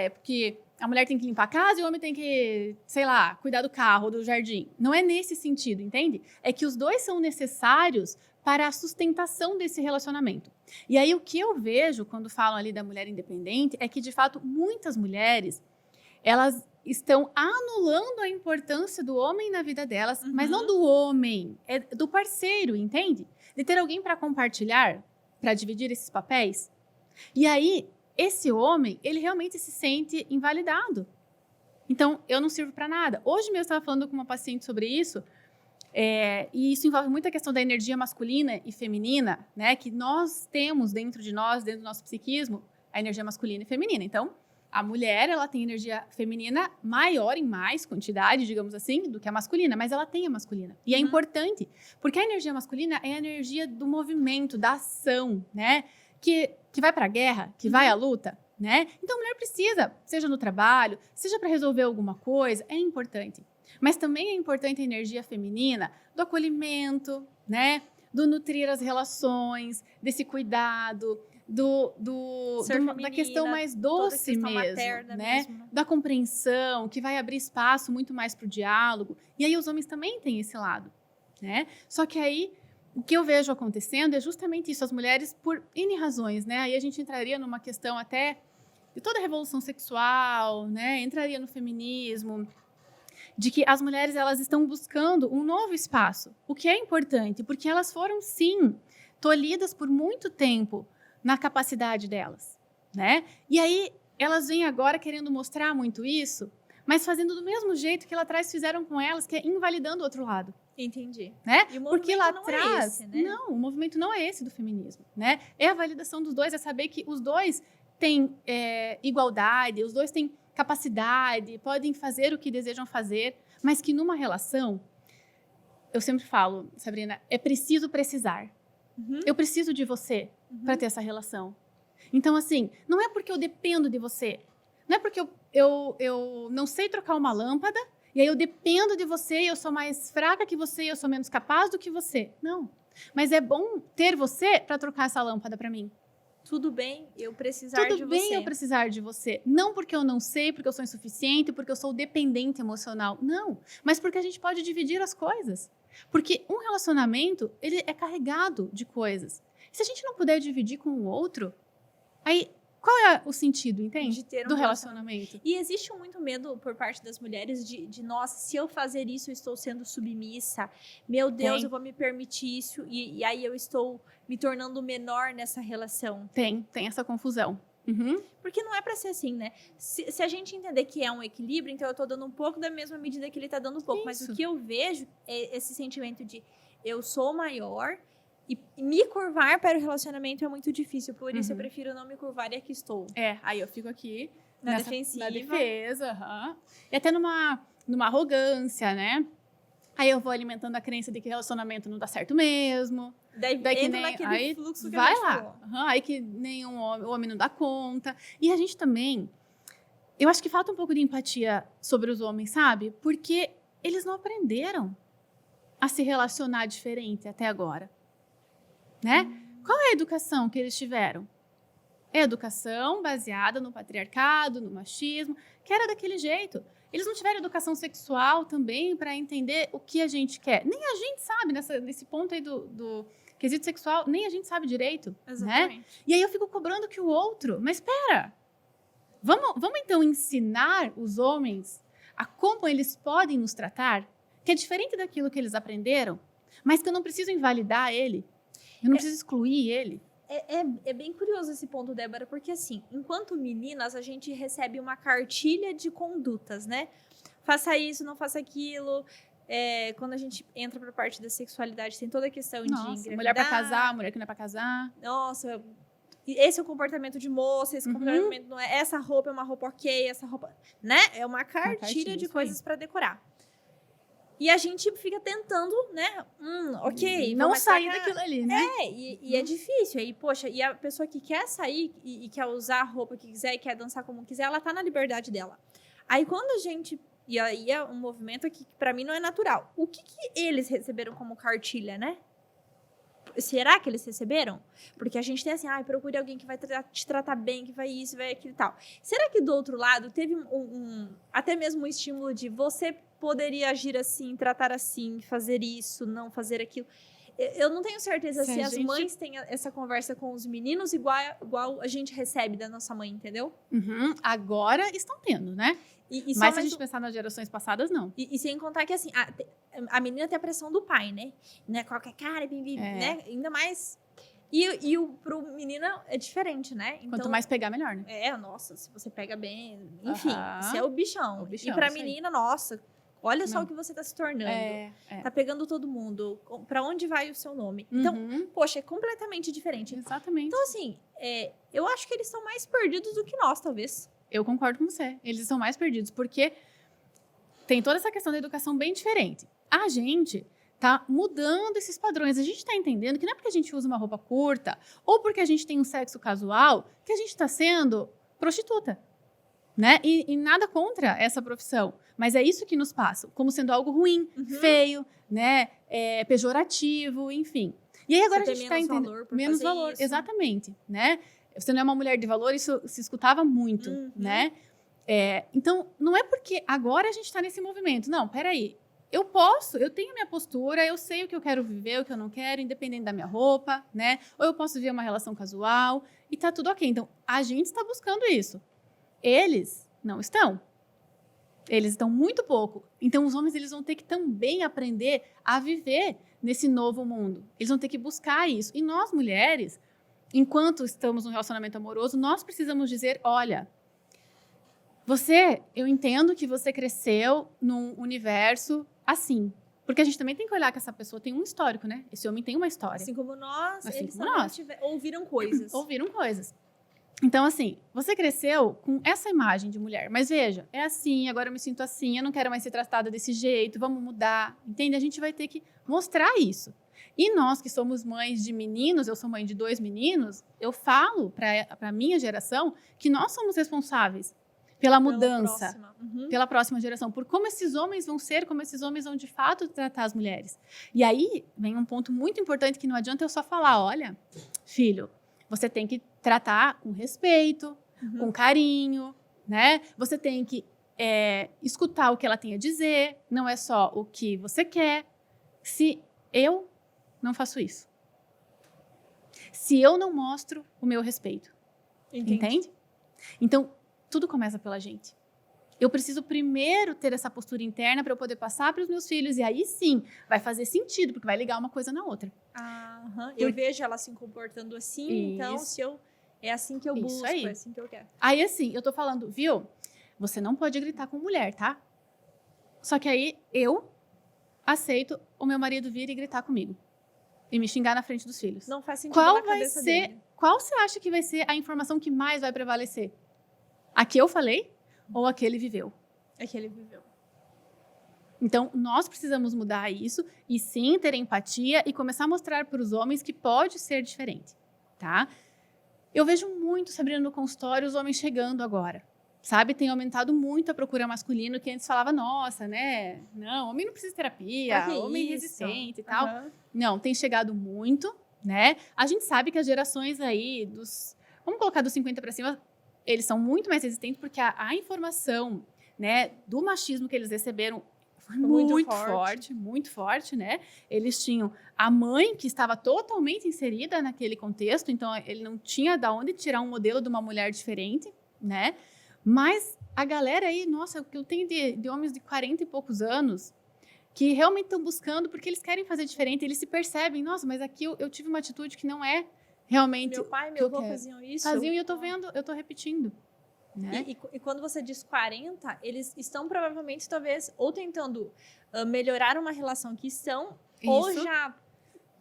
porque a mulher tem que limpar a casa e o homem tem que, sei lá, cuidar do carro ou do jardim. Não é nesse sentido, entende? É que os dois são necessários para a sustentação desse relacionamento. E aí, o que eu vejo quando falam ali da mulher independente é que, de fato, muitas mulheres, elas estão anulando a importância do homem na vida delas, mas não do homem, é do parceiro, entende? De ter alguém para compartilhar, para dividir esses papéis. E aí, esse homem, ele realmente se sente invalidado. Então, eu não sirvo para nada. Hoje mesmo eu estava falando com uma paciente sobre isso, e isso envolve muito a questão da energia masculina e feminina, né? Que nós temos dentro de nós, dentro do nosso psiquismo, a energia masculina e feminina. Então, a mulher, ela tem energia feminina maior em mais quantidade, digamos assim, do que a masculina, mas ela tem a masculina. E é importante, porque a energia masculina é a energia do movimento, da ação, né? Que vai para a guerra, que vai à luta, né? Então, a mulher precisa, seja no trabalho, seja para resolver alguma coisa, é importante. Mas também é importante a energia feminina do acolhimento, né? Do nutrir as relações, desse cuidado, da questão mais doce mesmo, né? Da compreensão, que vai abrir espaço muito mais para o diálogo. E aí os homens também têm esse lado, né? Só que aí, o que eu vejo acontecendo é justamente isso, as mulheres, por N razões, né? Aí a gente entraria numa questão até de toda a revolução sexual, né? Entraria no feminismo, de que as mulheres, elas estão buscando um novo espaço, o que é importante, porque elas foram, sim, tolhidas por muito tempo na capacidade delas, né? E aí, elas vêm agora querendo mostrar muito isso, mas fazendo do mesmo jeito que lá atrás fizeram com elas, que é invalidando o outro lado. Entendi. Né? E o porque lá não atrás, é esse, né? Não, o movimento não é esse do feminismo, né? É a validação dos dois, é saber que os dois têm igualdade, os dois têm capacidade, podem fazer o que desejam fazer, mas que numa relação, eu sempre falo, Sabrina, é preciso precisar. Eu preciso de você para ter essa relação. Então, assim, não é porque eu dependo de você, não é porque eu não sei trocar uma lâmpada, e aí eu dependo de você, e eu sou mais fraca que você, e eu sou menos capaz do que você. Não. Mas é bom ter você para trocar essa lâmpada para mim. Tudo bem eu precisar de você. Tudo bem eu precisar de você. Não porque eu não sei, porque eu sou insuficiente, porque eu sou dependente emocional. Não. Mas porque a gente pode dividir as coisas. Porque um relacionamento, ele é carregado de coisas. Se a gente não puder dividir com o outro, aí qual é o sentido, entende? De ter um do relacionamento. E existe muito medo por parte das mulheres de nossa, se eu fazer isso, eu estou sendo submissa. Meu Deus, eu vou me permitir isso. E aí eu estou me tornando menor nessa relação. Tem essa confusão. Uhum. Porque não é pra ser assim, né? Se a gente entender que é um equilíbrio, então eu tô dando um pouco da mesma medida que ele tá dando um pouco. Mas o que eu vejo é esse sentimento de eu sou maior e me curvar para o relacionamento é muito difícil. Por isso eu prefiro não me curvar e aqui estou. Aí eu fico aqui na defensiva. Na defesa. E até numa arrogância, né? Aí eu vou alimentando a crença de que relacionamento não dá certo mesmo. Daí que nem, naquele aí fluxo que vai a gente lá. Aí que nenhum o homem não dá conta. E a gente também... Eu acho que falta um pouco de empatia sobre os homens, sabe? Porque eles não aprenderam a se relacionar diferente até agora. Né? Qual é a educação que eles tiveram? É a educação baseada no patriarcado, no machismo, que era daquele jeito. Eles não tiveram educação sexual também para entender o que a gente quer. Nem a gente sabe, nesse ponto aí do quesito sexual, nem a gente sabe direito. Exatamente. Né? E aí eu fico cobrando que o outro... Mas espera! Vamos então ensinar os homens a como eles podem nos tratar, que é diferente daquilo que eles aprenderam, mas que eu não preciso invalidar ele, eu não preciso excluir ele. É bem curioso esse ponto, Débora, porque assim, enquanto meninas, a gente recebe uma cartilha de condutas, né? Faça isso, não faça aquilo. Quando a gente entra pra parte da sexualidade, tem toda a questão de engravidar. Mulher pra casar, mulher que não é pra casar. Nossa, esse é o comportamento de moça, esse comportamento não é... Essa roupa é uma roupa ok, essa roupa... Né? É uma cartilha de coisas pra decorar. E a gente fica tentando, né? Ok. Não sair daquilo ali, né? E é difícil. Aí, poxa, e a pessoa que quer sair e quer usar a roupa que quiser e quer dançar como quiser, ela tá na liberdade dela. Aí, quando a gente... E aí é um movimento que pra mim não é natural. O que eles receberam como cartilha, né? Será que eles receberam? Porque a gente tem assim, procure alguém que vai te tratar bem, que vai isso, vai aquilo e tal. Será que do outro lado teve até mesmo um estímulo de você poderia agir assim, tratar assim, fazer isso, não fazer aquilo? Eu não tenho certeza se as mães têm essa conversa com os meninos igual a gente recebe da nossa mãe, entendeu? Agora estão tendo, né? Mas se a gente pensar nas gerações passadas, não. E sem contar que, assim, a menina tem a pressão do pai, né? Qualquer cara, né? Ainda mais... Pro menino é diferente, né? Então, quanto mais pegar, melhor, né? Nossa, se você pega bem... Enfim, você é o bichão. E pra menina, aí. Nossa... Olha só o que você tá se tornando. Tá pegando todo mundo. Pra onde vai o seu nome? Então, poxa, é completamente diferente. Exatamente. Então, assim, eu acho que eles estão mais perdidos do que nós, talvez. Eu concordo com você. Eles estão mais perdidos, porque tem toda essa questão da educação bem diferente. A gente tá mudando esses padrões. A gente tá entendendo que não é porque a gente usa uma roupa curta ou porque a gente tem um sexo casual que a gente tá sendo prostituta. Né? E nada contra essa profissão, mas é isso que nos passa, como sendo algo ruim, feio, né? Pejorativo, enfim. E aí agora a gente está entendendo menos valor, isso. Exatamente, né? Você não é uma mulher de valor, isso se escutava muito, né? Então não é porque agora a gente está nesse movimento, não. Peraí, eu tenho minha postura, eu sei o que eu quero viver, o que eu não quero, independente da minha roupa, né? Ou eu posso viver uma relação casual e tá tudo ok. Então a gente está buscando isso. Eles não estão. Eles estão muito pouco. Então, os homens eles vão ter que também aprender a viver nesse novo mundo. Eles vão ter que buscar isso. E nós, mulheres, enquanto estamos num relacionamento amoroso, nós precisamos dizer, olha, eu entendo que você cresceu num universo assim. Porque a gente também tem que olhar que essa pessoa tem um histórico, né? Esse homem tem uma história. Assim como nós, eles como nós. Ouviram coisas. Ouviram coisas. Então, assim, você cresceu com essa imagem de mulher. Mas veja, é assim, agora eu me sinto assim, eu não quero mais ser tratada desse jeito, vamos mudar. Entende? A gente vai ter que mostrar isso. E nós que somos mães de meninos, eu sou mãe de 2 meninos, eu falo para a minha geração que nós somos responsáveis pela mudança, pela próxima geração, por como esses homens vão ser, como esses homens vão de fato tratar as mulheres. E aí vem um ponto muito importante que não adianta eu só falar, olha, filho, você tem que tratar com respeito, com carinho, né? Você tem que escutar o que ela tem a dizer, não é só o que você quer. Se eu não faço isso, se eu não mostro o meu respeito, Entendi. Entende? Então, tudo começa pela gente. Eu preciso primeiro ter essa postura interna para eu poder passar para os meus filhos. E aí sim, vai fazer sentido, porque vai ligar uma coisa na outra. Eu vejo ela se comportando assim, então é assim que eu busco, aí. é assim que eu quero. Aí assim, eu tô falando, viu? Você não pode gritar com mulher, tá? Só que aí eu aceito o meu marido vir e gritar comigo. E me xingar na frente dos filhos. Não faz sentido Qual na vai cabeça ser, dele. qual você acha que vai ser a informação que mais vai prevalecer? A que eu falei ou a que ele viveu? É que ele viveu. Então, nós precisamos mudar isso e sim ter empatia e começar a mostrar para os homens que pode ser diferente, tá? Eu vejo muito, Sabrina, no consultório, os homens chegando agora, sabe? Tem aumentado muito a procura masculina, que antes falava, nossa, né? Não, homem não precisa de terapia, homem resistente e tal. Não, tem chegado muito, né? A gente sabe que as gerações aí vamos colocar dos 50 para cima, eles são muito mais resistentes porque a informação, né, do machismo que eles receberam foi muito forte, né? Eles tinham a mãe que estava totalmente inserida naquele contexto, então ele não tinha de onde tirar um modelo de uma mulher diferente, né? Mas a galera aí, nossa, o que eu tenho de homens de 40 e poucos anos que realmente estão buscando porque eles querem fazer diferente, eles se percebem, nossa, mas aqui eu tive uma atitude que não é realmente meu pai e meu avô faziam isso. Faziam e eu tô vendo, eu tô repetindo. Né? E quando você diz 40, eles estão provavelmente, talvez, ou tentando melhorar uma relação que estão, ou já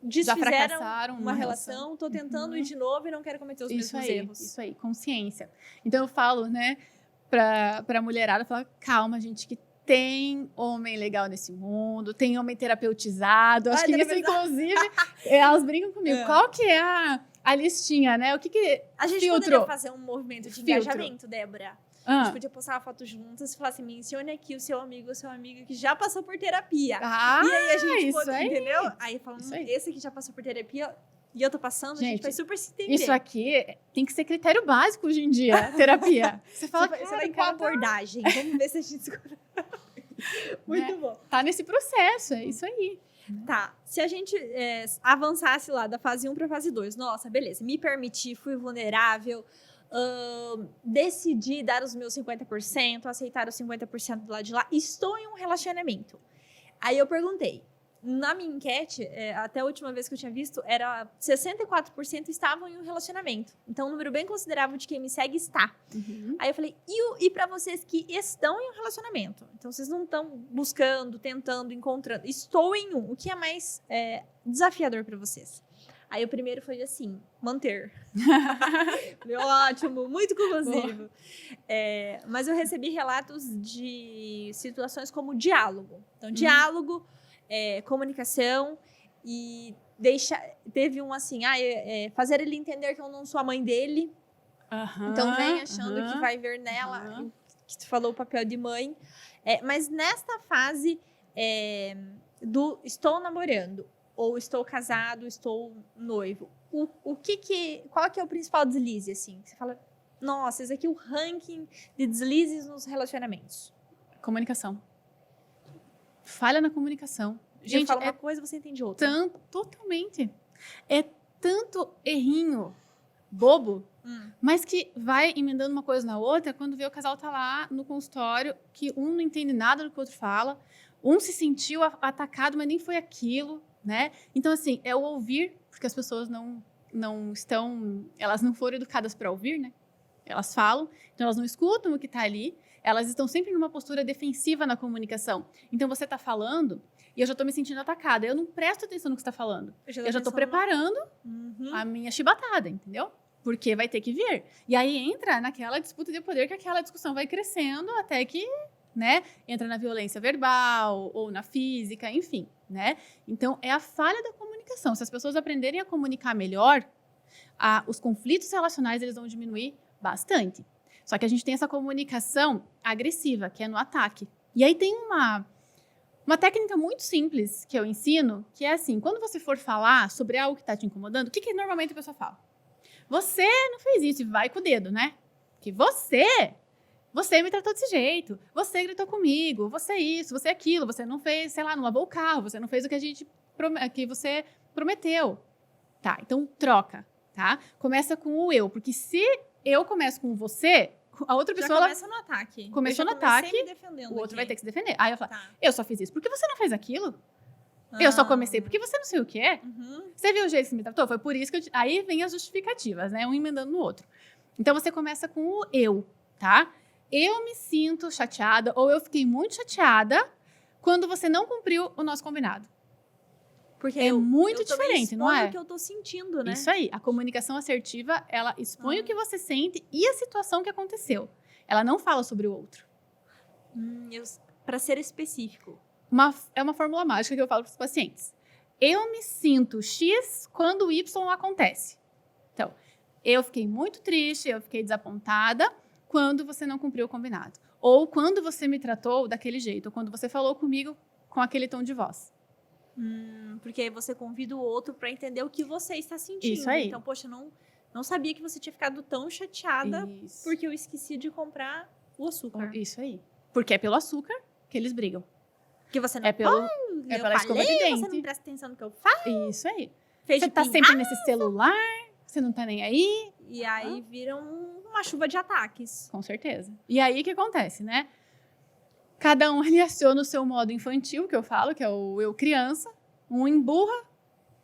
desfizeram uma relação, tô tentando ir de novo e não quero cometer os mesmos erros. Isso aí, consciência. Então eu falo, né, pra mulherada, falo, calma, gente, que tem homem legal nesse mundo, tem homem terapeutizado. Acho que isso, inclusive, elas brincam comigo. Qual que é a listinha, né? O que a gente poderia fazer um movimento de engajamento, Débora. A gente podia postar uma foto juntas e falar assim, mencione aqui o seu amigo ou sua amiga que já passou por terapia. E aí a gente entendeu? Aí falando, esse aqui já passou por terapia e eu tô passando, gente, a gente vai super se entender. Isso aqui tem que ser critério básico hoje em dia, terapia. Você fala, você vai com a abordagem. Vamos ver se a gente... Muito bom. Tá nesse processo, é isso aí. Tá, se a gente avançasse lá da fase 1 para fase 2, nossa, beleza, me permiti, fui vulnerável, decidi dar os meus 50%, aceitar os 50% do lado de lá, estou em um relacionamento. Aí eu perguntei, na minha enquete, até a última vez que eu tinha visto, era 64% estavam em um relacionamento. Então, um número bem considerável de quem me segue está. Aí eu falei, e para vocês que estão em um relacionamento? Então, vocês não estão buscando, tentando, encontrando. Estou em um. O que é mais desafiador para vocês? Aí o primeiro foi assim, manter. Ótimo, muito conclusivo. Mas eu recebi relatos de situações como diálogo. Então, diálogo... comunicação e teve um assim, fazer ele entender que eu não sou a mãe dele, então vem achando que vai ver nela, que tu falou o papel de mãe, mas nesta fase do estou namorando ou estou casado, estou noivo, qual que é o principal deslize, assim? Você fala, nossa, esse aqui é o ranking de deslizes nos relacionamentos. Comunicação. Falha na comunicação. Gente, fala uma coisa, você entende outra. Totalmente. É tanto errinho bobo, mas que vai emendando uma coisa na outra, quando vê o casal tá lá no consultório, que um não entende nada do que o outro fala, um se sentiu atacado, mas nem foi aquilo, né? Então, assim, é o ouvir, porque as pessoas elas não foram educadas para ouvir, né? Elas falam, então elas não escutam o que tá ali, elas estão sempre numa postura defensiva na comunicação. Então, você está falando e eu já estou me sentindo atacada. Eu não presto atenção no que você está falando. Eu já estou preparando a minha chibatada, entendeu? Porque vai ter que vir. E aí entra naquela disputa de poder que aquela discussão vai crescendo até que, né, entra na violência verbal ou na física, enfim, né? Então, é a falha da comunicação. Se as pessoas aprenderem a comunicar melhor, os conflitos relacionais eles vão diminuir bastante. Só que a gente tem essa comunicação agressiva, que é no ataque. E aí tem uma técnica muito simples que eu ensino, que é assim, quando você for falar sobre algo que está te incomodando, o que normalmente a pessoa fala? Você não fez isso, e vai com o dedo, né? Que você me tratou desse jeito, você gritou comigo, você isso, você aquilo, você não fez, sei lá, não lavou o carro, você não fez o que você prometeu. Tá, então troca, tá? Começa com o eu, porque se eu começo com você, a outra Já pessoa... começa no ataque. Começou Eu já no comecei ataque, me defendendo o outro vai aqui. ter que se defender. Aí eu falo, Tá. eu só fiz isso porque você não fez aquilo. Eu só comecei porque você não sei o quê. Uhum. Você viu o jeito que você me tratou? Foi por isso que eu... Aí vem as justificativas, né? Um emendando no outro. Então, você começa com o eu, tá? Eu me sinto chateada ou eu fiquei muito chateada quando você não cumpriu o nosso combinado. Porque É muito eu também diferente, não exponho é? o que eu tô sentindo, né? Isso aí. A comunicação assertiva, ela expõe o que você sente e a situação que aconteceu. Ela não fala sobre o outro. Pra ser específico. É uma fórmula mágica que eu falo para os pacientes. Eu me sinto X quando o Y acontece. Então, eu fiquei muito triste, eu fiquei desapontada quando você não cumpriu o combinado. Ou quando você me tratou daquele jeito, ou quando você falou comigo com aquele tom de voz. Porque aí você convida o outro pra entender o que você está sentindo. Isso aí. Então, poxa, não sabia que você tinha ficado tão chateada Isso. porque eu esqueci de comprar o açúcar. Isso aí. Porque é pelo açúcar que eles brigam. Que você não É pela eu escova de falei, dente. você não presta atenção no que eu falo. Isso aí. Fez Você de tá pirraça. sempre nesse celular, você não tá nem aí. E aí vira uma chuva de ataques. Com certeza. E aí, o que acontece, né? Cada um ali aciona o seu modo infantil, que eu falo, que é o eu criança. Um emburra,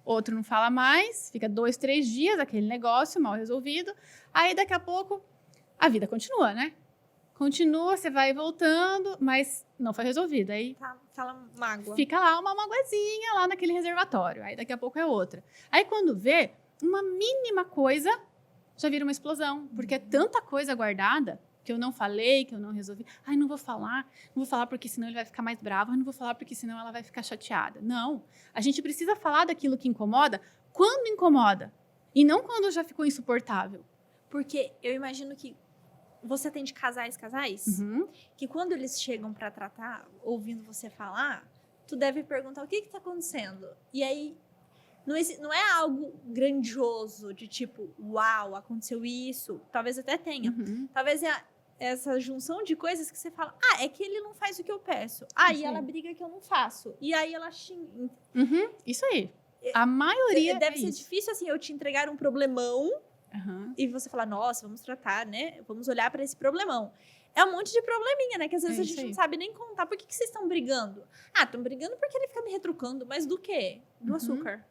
outro não fala mais, fica 2, 3 dias, aquele negócio mal resolvido. Aí, daqui a pouco, a vida continua, né? Continua, você vai voltando, mas não foi resolvido. Aí Tá, fala mágoa. fica lá uma magoazinha lá naquele reservatório. Aí daqui a pouco é outra. Aí quando vê, uma mínima coisa já vira uma explosão. Porque é tanta coisa guardada que eu não falei, que eu não resolvi. Ai, não vou falar porque senão ele vai ficar mais bravo. Ai, não vou falar porque senão ela vai ficar chateada. Não. A gente precisa falar daquilo que incomoda quando incomoda. E não quando já ficou insuportável. Porque eu imagino que você atende casais, Uhum. que quando eles chegam pra tratar, ouvindo você falar, tu deve perguntar o que tá acontecendo. E aí, não é algo grandioso, de tipo, uau, aconteceu isso. Talvez até tenha. Uhum. Talvez é essa junção de coisas que você fala, é que ele não faz o que eu peço. Aí Isso ela aí. briga que eu não faço. E aí ela xinga. Uhum. Isso aí. A maioria Deve é ser isso. difícil, assim, eu te entregar um problemão Uhum. e você falar, nossa, vamos tratar, né? Vamos olhar pra esse problemão. É um monte de probleminha, né? Que às vezes É a isso gente aí. não sabe nem contar. Por que vocês estão brigando? Estão brigando porque ele fica me retrucando. Mas do quê? Do Uhum. açúcar.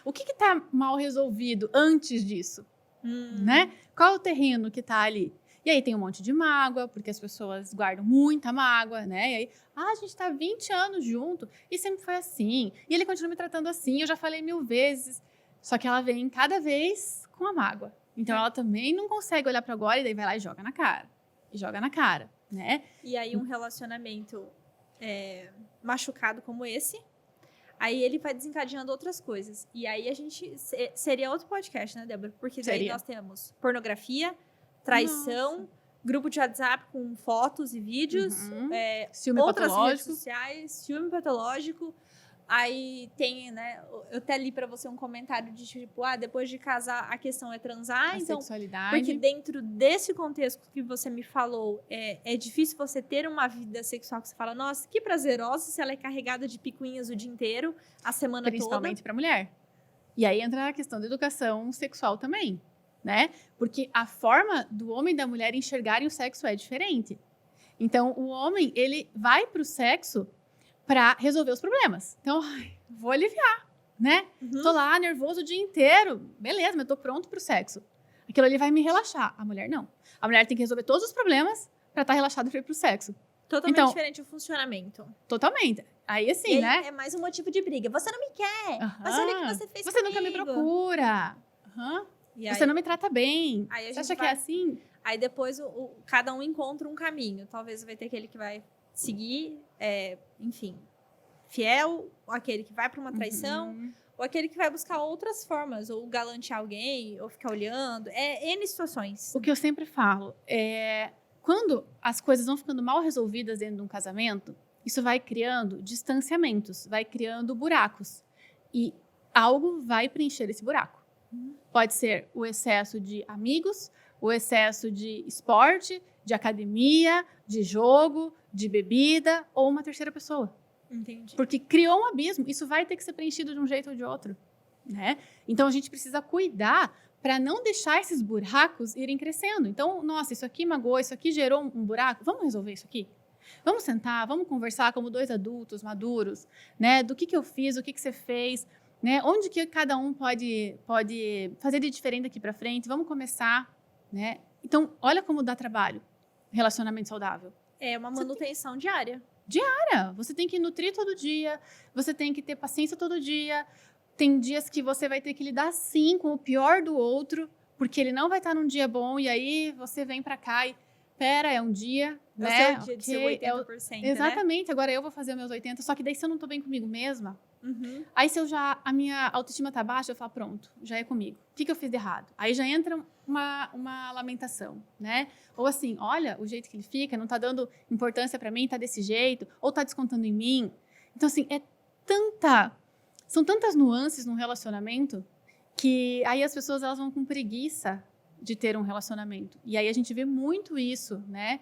O que tá mal resolvido antes disso, né? Qual é o terreno que tá ali? E aí tem um monte de mágoa, porque as pessoas guardam muita mágoa, né? E aí, a gente tá 20 anos junto e sempre foi assim. E ele continua me tratando assim, eu já falei 1000 vezes. Só que ela vem cada vez com a mágoa. Então ela também não consegue olhar para agora e daí vai lá e joga na cara. E joga na cara, né? E aí um relacionamento machucado como esse, aí ele vai desencadeando outras coisas. E aí a gente... Seria outro podcast, né, Débora? Porque daí Seria. nós temos pornografia, traição, Nossa. grupo de WhatsApp com fotos e vídeos, Uhum. Ciúme outras redes patológico. sociais, ciúme patológico. Aí tem, né? Eu até li pra você um comentário de tipo, depois de casar a questão é transar, A então sexualidade. porque dentro desse contexto que você me falou, é difícil você ter uma vida sexual que você fala, nossa, que prazerosa se ela é carregada de picuinhas o dia inteiro, a semana Principalmente para mulher. E aí entra a questão da educação sexual também, né? Porque a forma do homem e da mulher enxergarem o sexo é diferente. Então, o homem, ele vai pro sexo para resolver os problemas. Então, vou aliviar, né? toda. Tô lá nervoso o dia inteiro. Beleza, mas tô pronto pro sexo. Aquilo ali vai me relaxar. A mulher não. A mulher tem que resolver todos os problemas para estar relaxada para ir pro sexo. Totalmente Então, diferente o funcionamento. Totalmente. Aí E assim, aí né? é mais um motivo de briga. Você não me quer. Mas olha o que você fez Você nunca me comigo. procura. Aham. E Você aí, não me trata bem. aí a Você gente acha que vai- é assim? aí depois cada um encontra um caminho. Talvez vai ter aquele que vai seguir, enfim, fiel, ou aquele que vai para uma traição, Uhum. ou aquele que vai buscar outras formas, ou galantear alguém, ou ficar olhando. N situações. O que eu sempre falo é quando as coisas vão ficando mal resolvidas dentro de um casamento, isso vai criando distanciamentos, vai criando buracos. E algo vai preencher esse buraco. Pode ser o excesso de amigos, o excesso de esporte, de academia, de jogo, de bebida ou uma terceira pessoa. Entendi. Porque criou um abismo, isso vai ter que ser preenchido de um jeito ou de outro, né? Então a gente precisa cuidar para não deixar esses buracos irem crescendo. Então, nossa, isso aqui magoou, isso aqui gerou um buraco, vamos resolver isso aqui? Vamos sentar, vamos conversar como 2 adultos maduros, né? Do que eu fiz, o que você fez, né? Onde que cada um pode fazer de diferente daqui para frente? Vamos começar, né? Então, olha como dá trabalho, relacionamento saudável. É uma manutenção diária. Cara, você tem que nutrir todo dia, você tem que ter paciência todo dia. Tem dias que você vai ter que lidar, sim, com o pior do outro, porque ele não vai estar num dia bom, e aí você vem pra cá e, pera, é um dia, É né? o seu dia de ser 80%, Exatamente, agora eu vou fazer meus 80%, só que daí se eu não tô bem comigo mesma, Uhum. aí se a minha autoestima tá baixa, eu falo, pronto, já é comigo. O que eu fiz de errado? Aí já entra uma lamentação, né? Ou assim, olha o jeito que ele fica, não tá dando importância pra mim, tá desse jeito, ou tá descontando em mim. Então, assim, são tantas nuances no relacionamento que aí as pessoas elas vão com preguiça de ter um relacionamento. E aí a gente vê muito isso, né?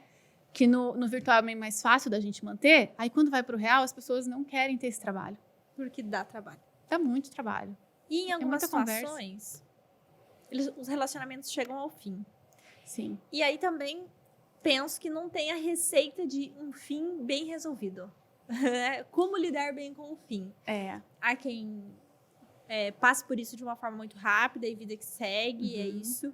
Que no virtual é bem mais fácil da gente manter. Aí quando vai para o real, as pessoas não querem ter esse trabalho. Porque dá trabalho. Dá muito trabalho. E em algumas muita conversa. situações, os relacionamentos chegam ao fim. Sim. E aí também penso que não tem a receita de um fim bem resolvido. Como lidar bem com o fim. Há quem passe por isso de uma forma muito rápida e vida que segue, é isso.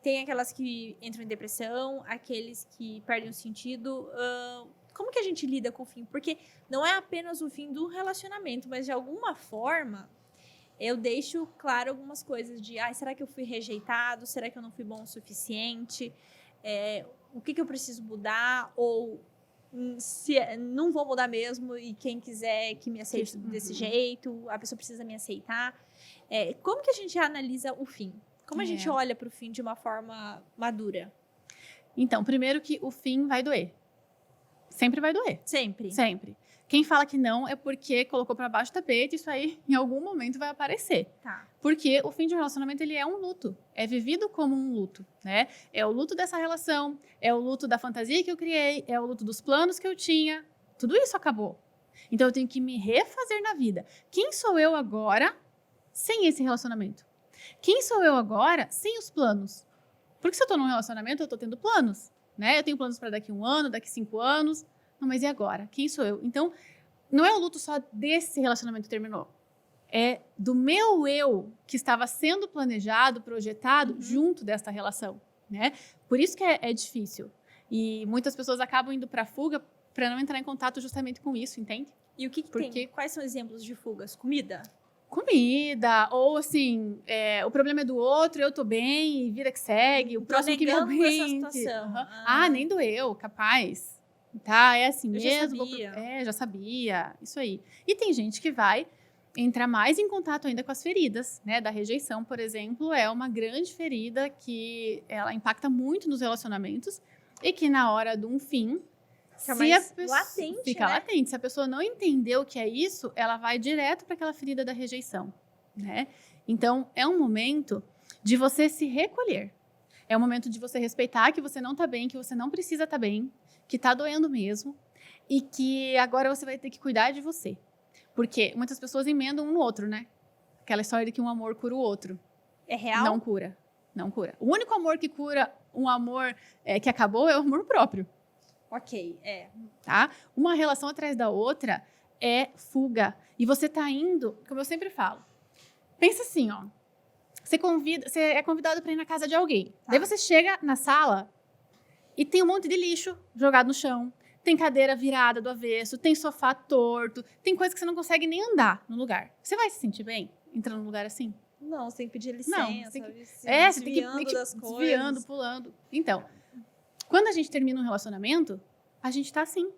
Tem aquelas que entram em depressão, aqueles que perdem o sentido. Como que a gente lida com o fim? Porque não é apenas o fim do relacionamento, mas de alguma forma eu deixo claro algumas coisas de será que eu fui rejeitado? Será que eu não fui bom o suficiente? O que eu preciso mudar? Ou se não vou mudar mesmo e quem quiser que me aceite desse jeito, a pessoa precisa me aceitar. Como que a gente analisa o fim? Como a gente olha para o fim de uma forma madura? Então, primeiro que o fim vai doer. Sempre vai doer. Sempre? Sempre. Quem fala que não é porque colocou para baixo do tapete, isso aí em algum momento vai aparecer. Tá. Porque o fim de um relacionamento, ele é um luto. É vivido como um luto, né? É o luto dessa relação, é o luto da fantasia que eu criei, é o luto dos planos que eu tinha. Tudo isso acabou. Então, eu tenho que me refazer na vida. Quem sou eu agora sem esse relacionamento? Quem sou eu agora sem os planos? Porque se eu tô num relacionamento, eu tô tendo planos, né? Eu tenho planos para daqui 1 ano, daqui 5 anos. Não, mas e agora? Quem sou eu? Então, não é o luto só desse relacionamento que terminou. É do meu eu que estava sendo planejado, projetado junto desta relação, né? Por isso que é difícil. E muitas pessoas acabam indo para fuga para não entrar em contato justamente com isso, entende? E o que tem? Quais são exemplos de fugas? Comida? Comida, ou assim, o problema é do outro, eu tô bem, vida que segue, o próximo que me aguente. Essa situação. Nem doeu, capaz. Tá, é assim eu mesmo. Já sabia. Já sabia, isso aí. E tem gente que vai entrar mais em contato ainda com as feridas, né? Da rejeição, por exemplo, é uma grande ferida que ela impacta muito nos relacionamentos e que na hora de um fim, fica latente. Se a pessoa não entender o que é isso, ela vai direto para aquela ferida da rejeição, né? Então, é um momento de você se recolher. É um momento de você respeitar que você não tá bem, que você não precisa estar bem, que tá doendo mesmo e que agora você vai ter que cuidar de você. Porque muitas pessoas emendam um no outro, né? Aquela história de que um amor cura o outro. É real? Não cura. Não cura. O único amor que cura um amor que acabou é o amor próprio. Ok, Tá? Uma relação atrás da outra é fuga. E você tá indo, como eu sempre falo, pensa assim, ó. Você é convidado para ir na casa de alguém. Tá. Daí você chega na sala e tem um monte de lixo jogado no chão. Tem cadeira virada do avesso, tem sofá torto, tem coisa que você não consegue nem andar no lugar. Você vai se sentir bem entrando num lugar assim? Não, você tem que pedir licença. Não, você tem que, você tem que ir das coisas. Desviando, pulando. Então, quando a gente termina um relacionamento, a gente tá assim.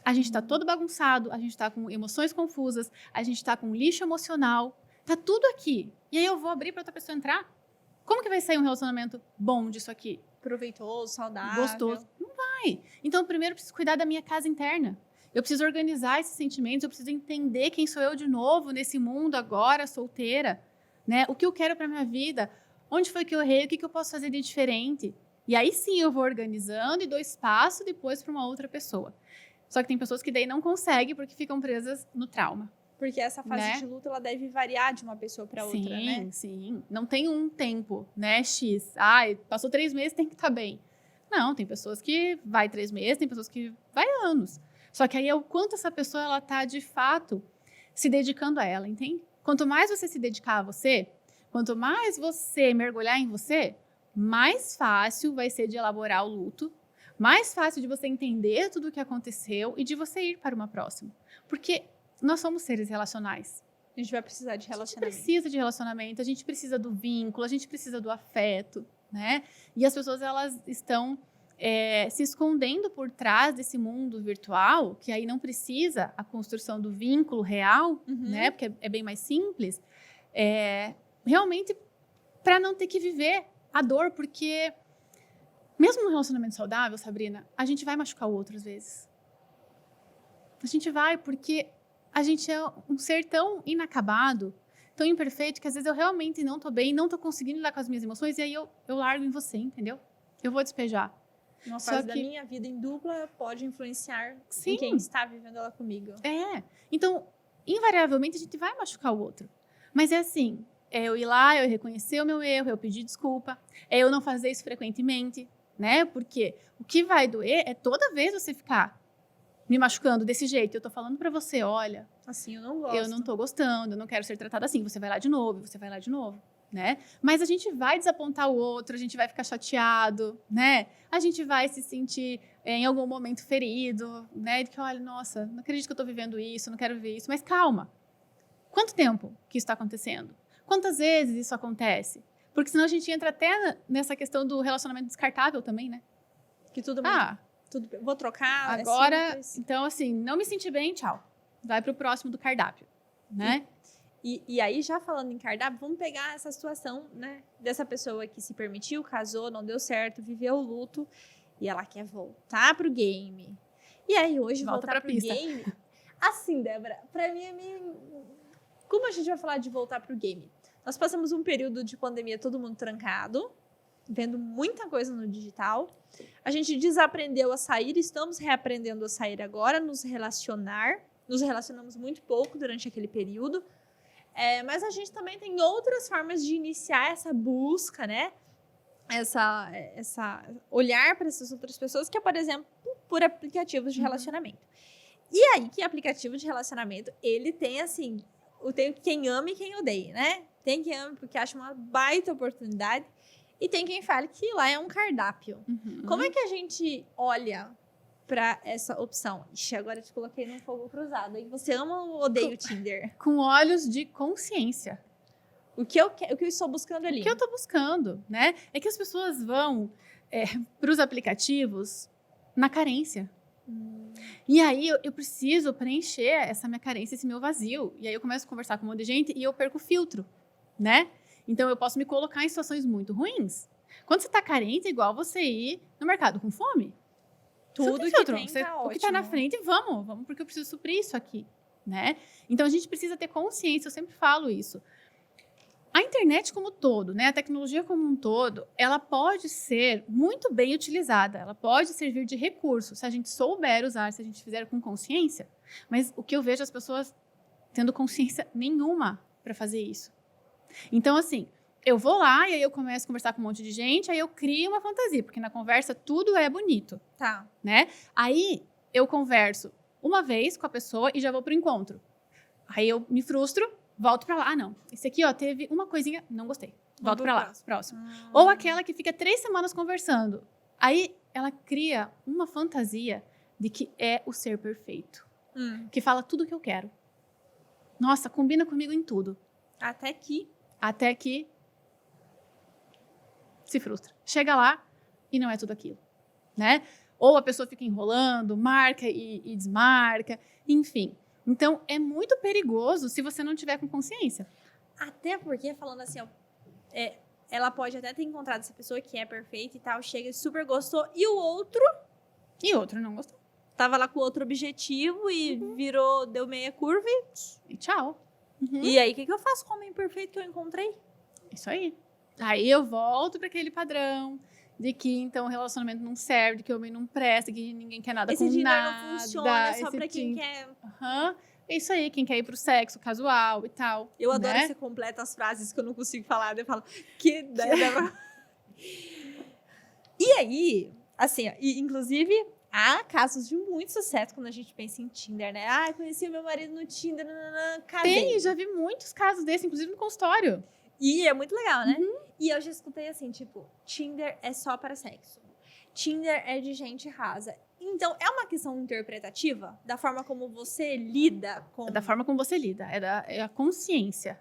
A gente tá todo bagunçado, a gente tá com emoções confusas, a gente tá com lixo emocional. Tá tudo aqui. E aí eu vou abrir para outra pessoa entrar? Como que vai sair um relacionamento bom disso aqui? Proveitoso, saudável. Gostoso. Não vai. Então, primeiro eu preciso cuidar da minha casa interna. Eu preciso organizar esses sentimentos, eu preciso entender quem sou eu de novo nesse mundo agora, solteira. Né? O que eu quero para minha vida? Onde foi que eu errei? O que eu posso fazer de diferente? E aí sim eu vou organizando e dou espaço depois para uma outra pessoa. Só que tem pessoas que daí não conseguem porque ficam presas no trauma. Porque essa fase né? de luto, ela deve variar de uma pessoa para outra, né? Sim. Não tem um tempo, né, X. Passou 3 meses, tem que estar bem. Não, tem pessoas que vai 3 meses, tem pessoas que vai anos. Só que aí é o quanto essa pessoa, ela tá, de fato, se dedicando a ela, entende? Quanto mais você se dedicar a você, quanto mais você mergulhar em você, mais fácil vai ser de elaborar o luto, mais fácil de você entender tudo o que aconteceu e de você ir para uma próxima. Porque nós somos seres relacionais. A gente vai precisar de A gente relacionamento. precisa de relacionamento, a gente precisa do vínculo, a gente precisa do afeto, né? E as pessoas, elas estão se escondendo por trás desse mundo virtual, que aí não precisa a construção do vínculo real, né? Porque é bem mais simples. Realmente, para não ter que viver a dor, porque mesmo no relacionamento saudável, Sabrina, a gente vai machucar o outro às vezes. A gente vai, porque a gente é um ser tão inacabado, tão imperfeito, que às vezes eu realmente não tô bem, não tô conseguindo lidar com as minhas emoções, e aí eu largo em você, entendeu? Eu vou despejar. Uma fase da minha vida em dupla pode influenciar em quem está vivendo ela comigo. Então, invariavelmente, a gente vai machucar o outro. Mas é assim, eu ir lá, eu reconhecer o meu erro, eu pedir desculpa, eu não fazer isso frequentemente, né? Porque o que vai doer é toda vez você ficar me machucando desse jeito. Eu tô falando pra você, olha... Assim, eu não gosto. Eu não tô gostando, eu não quero ser tratada assim. Você vai lá de novo, você vai lá de novo, né? Mas a gente vai desapontar o outro, a gente vai ficar chateado, né? A gente vai se sentir em algum momento ferido, né? De que, olha, nossa, não acredito que eu tô vivendo isso, não quero viver isso. Mas calma. Quanto tempo que isso tá acontecendo? Quantas vezes isso acontece? Porque senão a gente entra até nessa questão do relacionamento descartável também, né? Que tudo vou trocar. Agora, então, assim, não me senti bem, tchau. Vai pro próximo do cardápio, né? E aí, já falando em cardápio, vamos pegar essa situação, né? Dessa pessoa que se permitiu, casou, não deu certo, viveu o luto, e ela quer voltar pro game. E aí, hoje, voltar pro game... Assim, Débora, pra mim é meio... Como a gente vai falar de voltar pro game? Nós passamos um período de pandemia, todo mundo trancado, vendo muita coisa no digital. A gente desaprendeu a sair, estamos reaprendendo a sair agora, nos relacionar. Nos relacionamos muito pouco durante aquele período. Mas a gente também tem outras formas de iniciar essa busca, né? Essa olhar para essas outras pessoas, que é, por exemplo, por aplicativos de relacionamento. E aí, que aplicativo de relacionamento, ele tem, assim, tem quem ama e quem odeia, né? Tem quem ama porque acha uma baita oportunidade e tem quem fale que lá é um cardápio. Como é que a gente olha para essa opção? Ixi, agora eu te coloquei num fogo cruzado, hein? Você ama ou odeia o Tinder? Com olhos de consciência. O que eu estou buscando ali? O que eu estou buscando, né? É que as pessoas vão para os aplicativos na carência. E aí eu preciso preencher essa minha carência, esse meu vazio. E aí eu começo a conversar com um monte de gente e eu perco o filtro, né? Então eu posso me colocar em situações muito ruins. Quando você está carente, é igual você ir no mercado com fome. Tudo que filtro. tem tá o que está na frente, vamos, porque eu preciso suprir isso aqui, né? Então a gente precisa ter consciência, eu sempre falo isso. A internet como um todo, né, a tecnologia como um todo, ela pode ser muito bem utilizada, ela pode servir de recurso, se a gente souber usar, se a gente fizer com consciência. Mas o que eu vejo as pessoas tendo consciência nenhuma para fazer isso. Então, assim, eu vou lá e aí eu começo a conversar com um monte de gente, aí eu crio uma fantasia, porque na conversa tudo é bonito. Tá. Né? Aí eu converso uma vez com a pessoa e já vou pro encontro. Aí eu me frustro, volto pra lá. Ah, não. Esse aqui, ó, teve uma coisinha, não gostei. Volto pra lá, próximo. Ou aquela que fica 3 semanas conversando. Aí ela cria uma fantasia de que é o ser perfeito. Que fala tudo o que eu quero. Nossa, combina comigo em tudo. Até que se frustra. Chega lá e não é tudo aquilo, né? Ou a pessoa fica enrolando, marca e desmarca, enfim. Então, é muito perigoso se você não tiver com consciência. Até porque, falando assim, ó, ela pode até ter encontrado essa pessoa que é perfeita e tal, chega e super gostou, e o outro... E outro não gostou. Tava lá com outro objetivo e deu meia curva e tchau. E aí, o que eu faço com o homem perfeito que eu encontrei? Isso aí. Aí eu volto para aquele padrão de que, então, o relacionamento não serve, de que o homem não presta, que ninguém quer nada esse com Tinder nada. Não funciona, é só pra quem quer... é isso aí, quem quer ir pro sexo casual e tal. Eu adoro né? que você completa as frases que eu não consigo falar. Eu falo, que ideia. E aí, assim, inclusive, há casos de muito sucesso quando a gente pensa em Tinder, né? Ah, conheci meu marido no Tinder, casei. Tem, já vi muitos casos desses, inclusive no consultório. E é muito legal, né? E eu já escutei assim, tipo, Tinder é só para sexo. Tinder é de gente rasa. Então, é uma questão interpretativa da forma como você lida com... Da forma como você lida, é a consciência.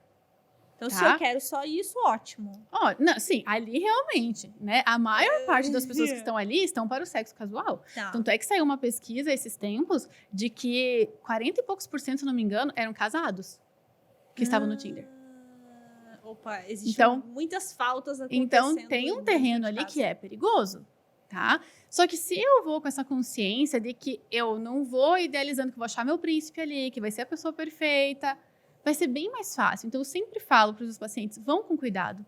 Então, se tá? eu quero só isso, ótimo. Ó, não, sim, ali realmente, né? A maior parte das pessoas que estão ali estão para o sexo casual. Tá. Tanto é que saiu uma pesquisa esses tempos de que 40 e poucos %, se não me engano, eram casados que estavam no Tinder. Opa, existem Então, muitas faltas acontecendo. Então, tem um terreno ali que é perigoso, tá? Só que se eu vou com essa consciência de que eu não vou idealizando que vou achar meu príncipe ali, que vai ser a pessoa perfeita, vai ser bem mais fácil. Então, eu sempre falo para os pacientes, vão com cuidado.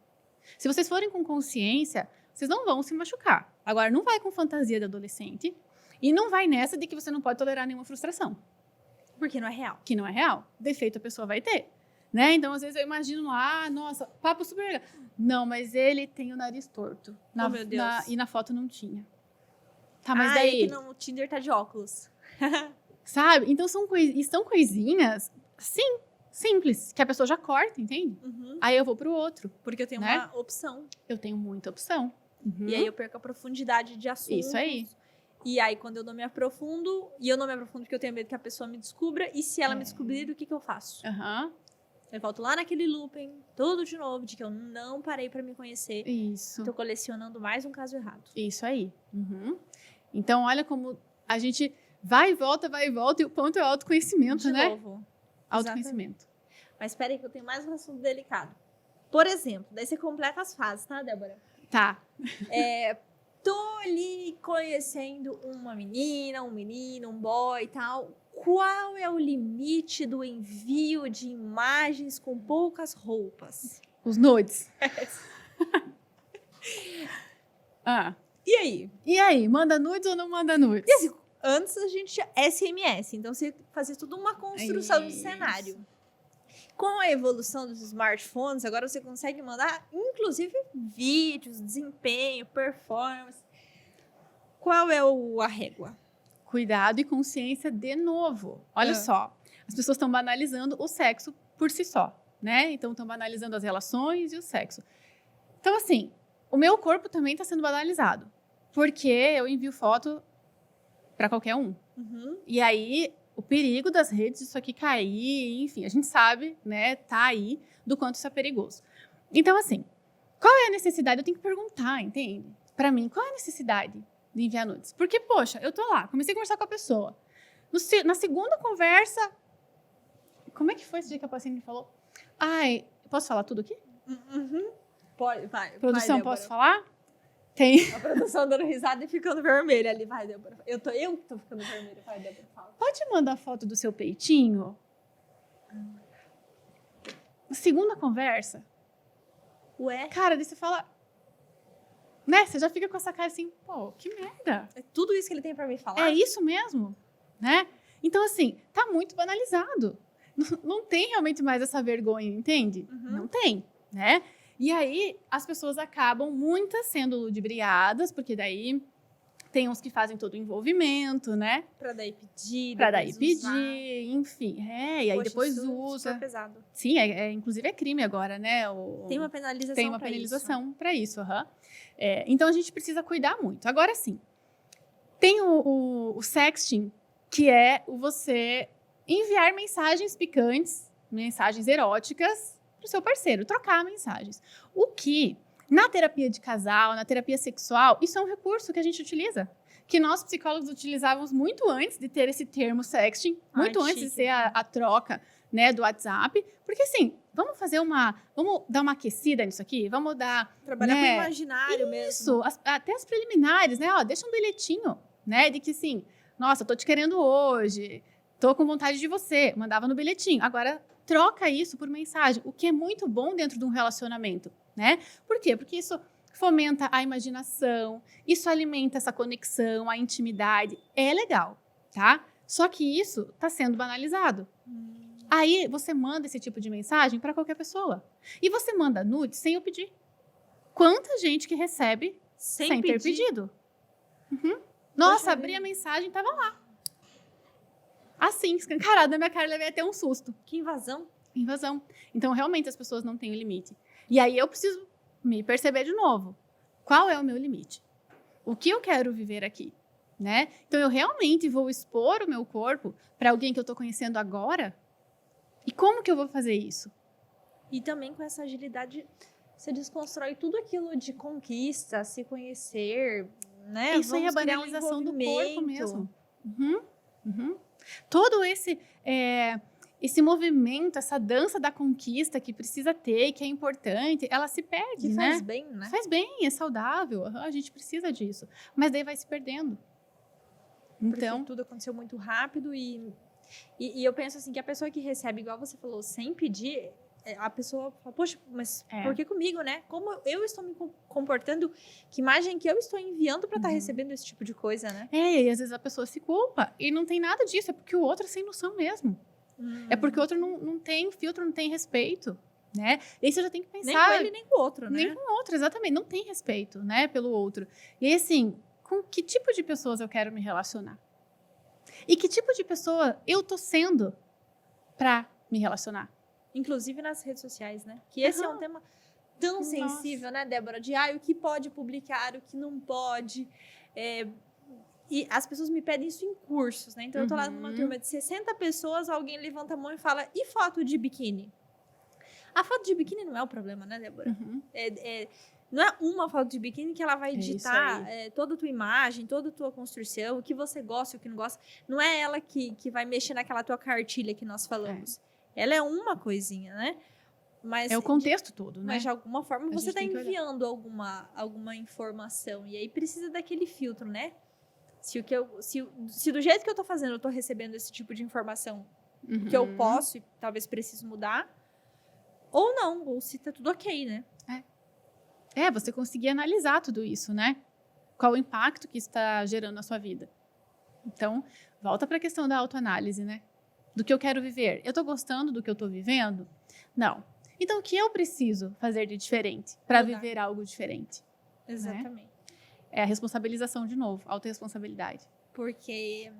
Se vocês forem com consciência, vocês não vão se machucar. Agora, não vai com fantasia de adolescente e não vai nessa de que você não pode tolerar nenhuma frustração. Porque não é real. Que não é real. Defeito a pessoa vai ter. Né? Então, às vezes, eu imagino, nossa, papo super legal. Não, mas ele tem o nariz torto. Oh, meu Deus. E na foto não tinha. Tá, mas daí... É que no Tinder tá de óculos. Sabe? Então, são coisinhas, sim, simples, que a pessoa já corta, entende? Aí eu vou pro outro. Porque eu tenho né? uma opção. Eu tenho muita opção. E aí eu perco a profundidade de assunto. Isso aí. E aí, quando eu não me aprofundo, porque eu tenho medo que a pessoa me descubra, e se ela me descobrir, o que eu faço? Eu volto lá naquele looping, tudo de novo, de que eu não parei pra me conhecer. Isso. Tô colecionando mais um caso errado. Isso aí. Então, olha como a gente vai e volta, e o ponto é o autoconhecimento, De né? novo. Autoconhecimento. Exatamente. Mas espera aí que eu tenho mais um assunto delicado. Por exemplo, daí você completa as fases, tá, Débora? Tá. Tô ali conhecendo uma menina, um menino, um boy e tal. Qual é o limite do envio de imagens com poucas roupas? Os nudes. E aí? Manda nudes ou não manda nudes? E assim, antes a gente tinha SMS, então você fazia tudo uma construção de cenário. Com a evolução dos smartphones, agora você consegue mandar, inclusive, vídeos, desempenho, performance. Qual é a régua? Cuidado e consciência de novo. Olha só, as pessoas estão banalizando o sexo por si só, né? Então, estão banalizando as relações e o sexo. Então, assim, o meu corpo também está sendo banalizado, porque eu envio foto para qualquer um. E aí, o perigo das redes, isso aqui cair, enfim, a gente sabe, né, tá aí, do quanto isso é perigoso. Então, assim, qual é a necessidade? Eu tenho que perguntar, entende? Para mim, qual é a necessidade de enviar nudes? Porque, poxa, eu tô lá, comecei a conversar com a pessoa. Na segunda conversa, como é que foi esse dia que a paciente me falou? Ai, posso falar tudo aqui? Pode, vai. Produção, vai, posso falar? Tem. A produção dando risada e ficando vermelha ali. Vai, Débora. Eu que tô ficando vermelha. Vai, Débora, fala. Pode mandar foto do seu peitinho? Na segunda conversa. Ué? Cara, daí você fala... Né? Você já fica com essa cara assim, pô, que merda. É tudo isso que ele tem pra me falar? É isso mesmo, né? Então, assim, tá muito banalizado. Não tem realmente mais essa vergonha, entende? Não tem, né? E aí, as pessoas acabam, muitas, sendo ludibriadas, porque daí tem uns que fazem todo o envolvimento, né? Pra daí pedir. Pra daí depois usar. pedir, enfim. E aí Poxa, depois isso é usa. super pesado. Sim, inclusive é crime agora, né? Tem uma penalização Tem uma pra penalização para isso. Então, a gente precisa cuidar muito. Agora, sim, tem o sexting, que é você enviar mensagens picantes, mensagens eróticas para o seu parceiro, trocar mensagens. O que, na terapia de casal, na terapia sexual, isso é um recurso que a gente utiliza. Que nós, psicólogos, utilizávamos muito antes de ter esse termo sexting, muito antes de ser a troca, né, do WhatsApp. Porque, assim, vamos dar uma aquecida nisso aqui? Vamos dar... Trabalhar com o imaginário mesmo. Isso, até as preliminares, né? Deixa um bilhetinho, né? De que, assim, nossa, tô te querendo hoje, tô com vontade de você. Mandava no bilhetinho. Agora, troca isso por mensagem, o que é muito bom dentro de um relacionamento, né? Por quê? Porque isso fomenta a imaginação, isso alimenta essa conexão, a intimidade. É legal, tá? Só que isso está sendo banalizado. Aí você manda esse tipo de mensagem para qualquer pessoa. E você manda nude sem eu pedir. Quanta gente que recebe sem ter pedido. Nossa, abri a mensagem, tava lá. Assim, escancarado na minha cara, levei até um susto. Que invasão. Invasão. Então, realmente, as pessoas não têm o limite. E aí, eu preciso me perceber de novo. Qual é o meu limite? O que eu quero viver aqui? Né? Então, eu realmente vou expor o meu corpo para alguém que eu estou conhecendo agora? E como que eu vou fazer isso? E também com essa agilidade, você desconstrói tudo aquilo de conquista, se conhecer, né? Isso aí é a banalização do corpo mesmo. Todo esse movimento, essa dança da conquista que precisa ter, que é importante, ela se perde, que né? faz bem, né? Faz bem, é saudável, a gente precisa disso. Mas daí vai se perdendo. Então, porque tudo aconteceu muito rápido e eu penso assim, que a pessoa que recebe, igual você falou, sem pedir, a pessoa fala, poxa, mas por que comigo, né? Como eu estou me comportando, que imagem que eu estou enviando para estar recebendo esse tipo de coisa, né? E às vezes a pessoa se culpa e não tem nada disso, é porque o outro é sem noção mesmo. É porque o outro não tem filtro, não tem respeito, né? E aí você já tem que pensar... Nem com ele, nem com o outro, né? Nem com o outro, exatamente. Não tem respeito, né, pelo outro. E aí, assim, com que tipo de pessoas eu quero me relacionar? E que tipo de pessoa eu tô sendo para me relacionar? Inclusive nas redes sociais, né? Que esse é um tema tão sensível, né, Débora? De o que pode publicar, o que não pode. E as pessoas me pedem isso em cursos, né? Então, eu tô lá numa turma de 60 pessoas, alguém levanta a mão e fala, e foto de biquíni? A foto de biquíni não é o problema, né, Débora? Não é uma foto de biquíni que ela vai editar toda a tua imagem, toda a tua construção, o que você gosta e o que não gosta. Não é ela que vai mexer naquela tua cartilha que nós falamos. Ela é uma coisinha, né? Mas é o contexto todo, né? Mas de alguma forma você está enviando alguma informação. E aí precisa daquele filtro, né? Se do jeito que eu estou fazendo eu estou recebendo esse tipo de informação que eu posso e talvez preciso mudar, ou não, ou se tá tudo ok, né? Você conseguir analisar tudo isso, né? Qual o impacto que está gerando na sua vida. Então, volta para a questão da autoanálise, né? Do que eu quero viver. Eu estou gostando do que eu estou vivendo? Não. Então, o que eu preciso fazer de diferente para viver algo diferente? Exatamente. Né? É a responsabilização de novo, autorresponsabilidade. Porque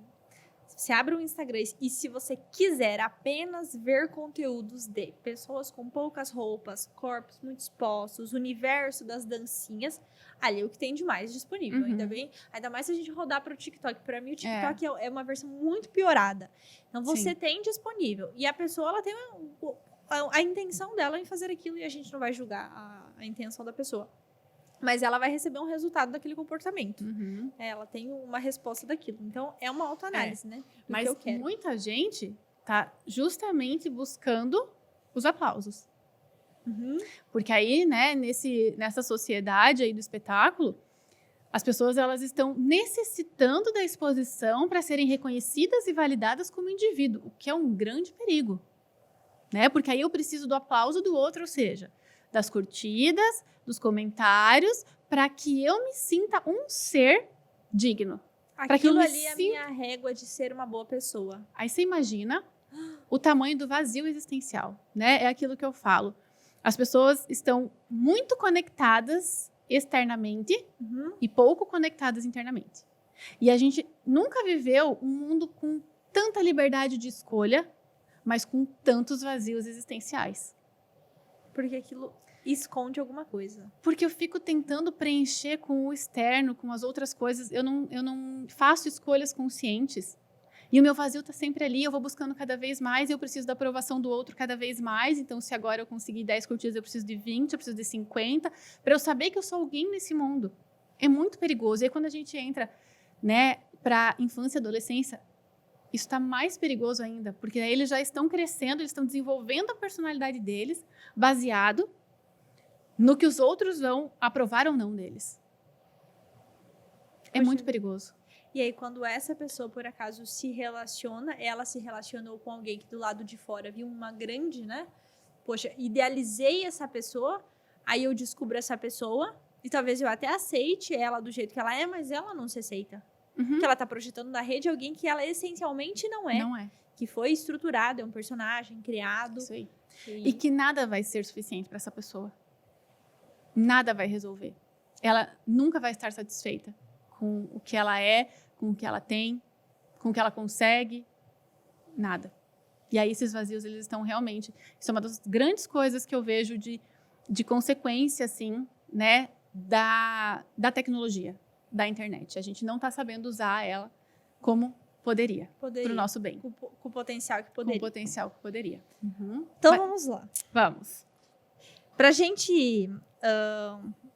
você abre o Instagram e se você quiser apenas ver conteúdos de pessoas com poucas roupas, corpos muito expostos, universo das dancinhas, ali é o que tem de mais disponível. Ainda mais se a gente rodar para o TikTok. Para mim, o TikTok é uma versão muito piorada. Então, você tem disponível. E a pessoa, ela tem a intenção dela em fazer aquilo e a gente não vai julgar a intenção da pessoa. Mas ela vai receber um resultado daquele comportamento. Ela tem uma resposta daquilo. Então, é uma autoanálise, né? Mas muita gente tá justamente buscando os aplausos. Porque aí, né, nessa sociedade aí do espetáculo, as pessoas elas estão necessitando da exposição para serem reconhecidas e validadas como indivíduo, o que é um grande perigo. Né? Porque aí eu preciso do aplauso do outro, ou seja, das curtidas, dos comentários, para que eu me sinta um ser digno. Aquilo ali é a minha régua de ser uma boa pessoa. Aí você imagina o tamanho do vazio existencial, né? É aquilo que eu falo. As pessoas estão muito conectadas externamente e pouco conectadas internamente. E a gente nunca viveu um mundo com tanta liberdade de escolha, mas com tantos vazios existenciais. Porque aquilo esconde alguma coisa. Porque eu fico tentando preencher com o externo, com as outras coisas. Eu não faço escolhas conscientes. E o meu vazio está sempre ali, eu vou buscando cada vez mais, eu preciso da aprovação do outro cada vez mais. Então, se agora eu conseguir 10 curtidas, eu preciso de 20, eu preciso de 50, para eu saber que eu sou alguém nesse mundo. É muito perigoso. E aí, quando a gente entra, né, para infância e adolescência, isso está mais perigoso ainda, porque aí eles já estão crescendo, eles estão desenvolvendo a personalidade deles, baseado no que os outros vão aprovar ou não deles. É muito perigoso. E aí, quando essa pessoa, por acaso, se relaciona, ela se relacionou com alguém que do lado de fora viu uma grande, né? Poxa, idealizei essa pessoa, aí eu descubro essa pessoa, e talvez eu até aceite ela do jeito que ela é, mas ela não se aceita. que ela tá projetando na rede alguém que ela essencialmente não é. Não é. Que foi estruturado, é um personagem criado. Isso aí. E que nada vai ser suficiente para essa pessoa. Nada vai resolver. Ela nunca vai estar satisfeita com o que ela é, com o que ela tem, com o que ela consegue. Nada. E aí esses vazios, eles estão realmente... Isso é uma das grandes coisas que eu vejo de consequência, assim, né, da tecnologia, da internet. A gente não está sabendo usar ela como poderia. Para o nosso bem. Com o potencial que poderia. Com o potencial que poderia. Então, vamos lá. Vamos. Para a gente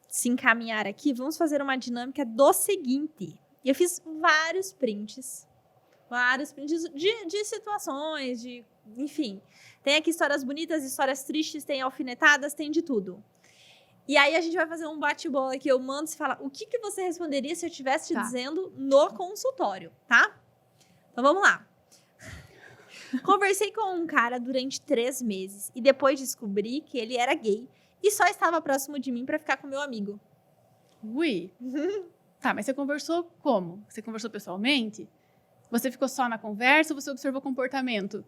se encaminhar aqui, vamos fazer uma dinâmica do seguinte. Eu fiz vários prints de situações, enfim. Tem aqui histórias bonitas, histórias tristes, tem alfinetadas, tem de tudo. E aí a gente vai fazer um bate-bola que eu mando e fala o que você responderia se eu estivesse te dizendo no consultório, tá? Então vamos lá. Conversei com um cara durante 3 meses e depois descobri que ele era gay e só estava próximo de mim para ficar com meu amigo. Ui. Tá, mas você conversou como? Você conversou pessoalmente? Você ficou só na conversa ou você observou o comportamento?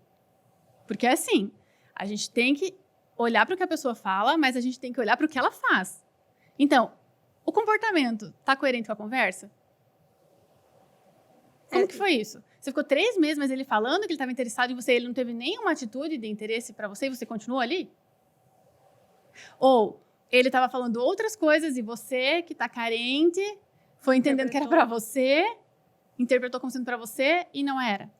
Porque é assim, a gente tem que olhar para o que a pessoa fala, mas a gente tem que olhar para o que ela faz. Então, o comportamento está coerente com a conversa? Como que foi isso? Você ficou 3 meses, mas ele falando que ele estava interessado em você, ele não teve nenhuma atitude de interesse para você e você continuou ali? Ou ele estava falando outras coisas e você, que está carente, foi entendendo que era para você, interpretou como sendo para você e não era?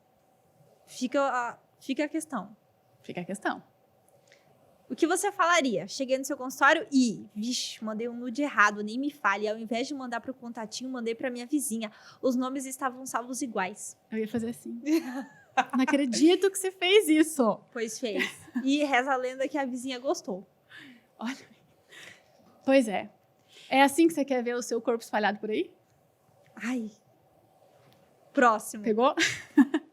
Fica a questão. Fica a questão. O que você falaria? Cheguei no seu consultório e, vixe, mandei um nude errado, nem me fale. Ao invés de mandar pro contatinho, mandei pra minha vizinha. Os nomes estavam salvos iguais. Eu ia fazer assim. Não acredito que você fez isso. Pois fez. E reza a lenda que a vizinha gostou. Olha. Pois é. É assim que você quer ver o seu corpo espalhado por aí? Ai. Próximo. Pegou?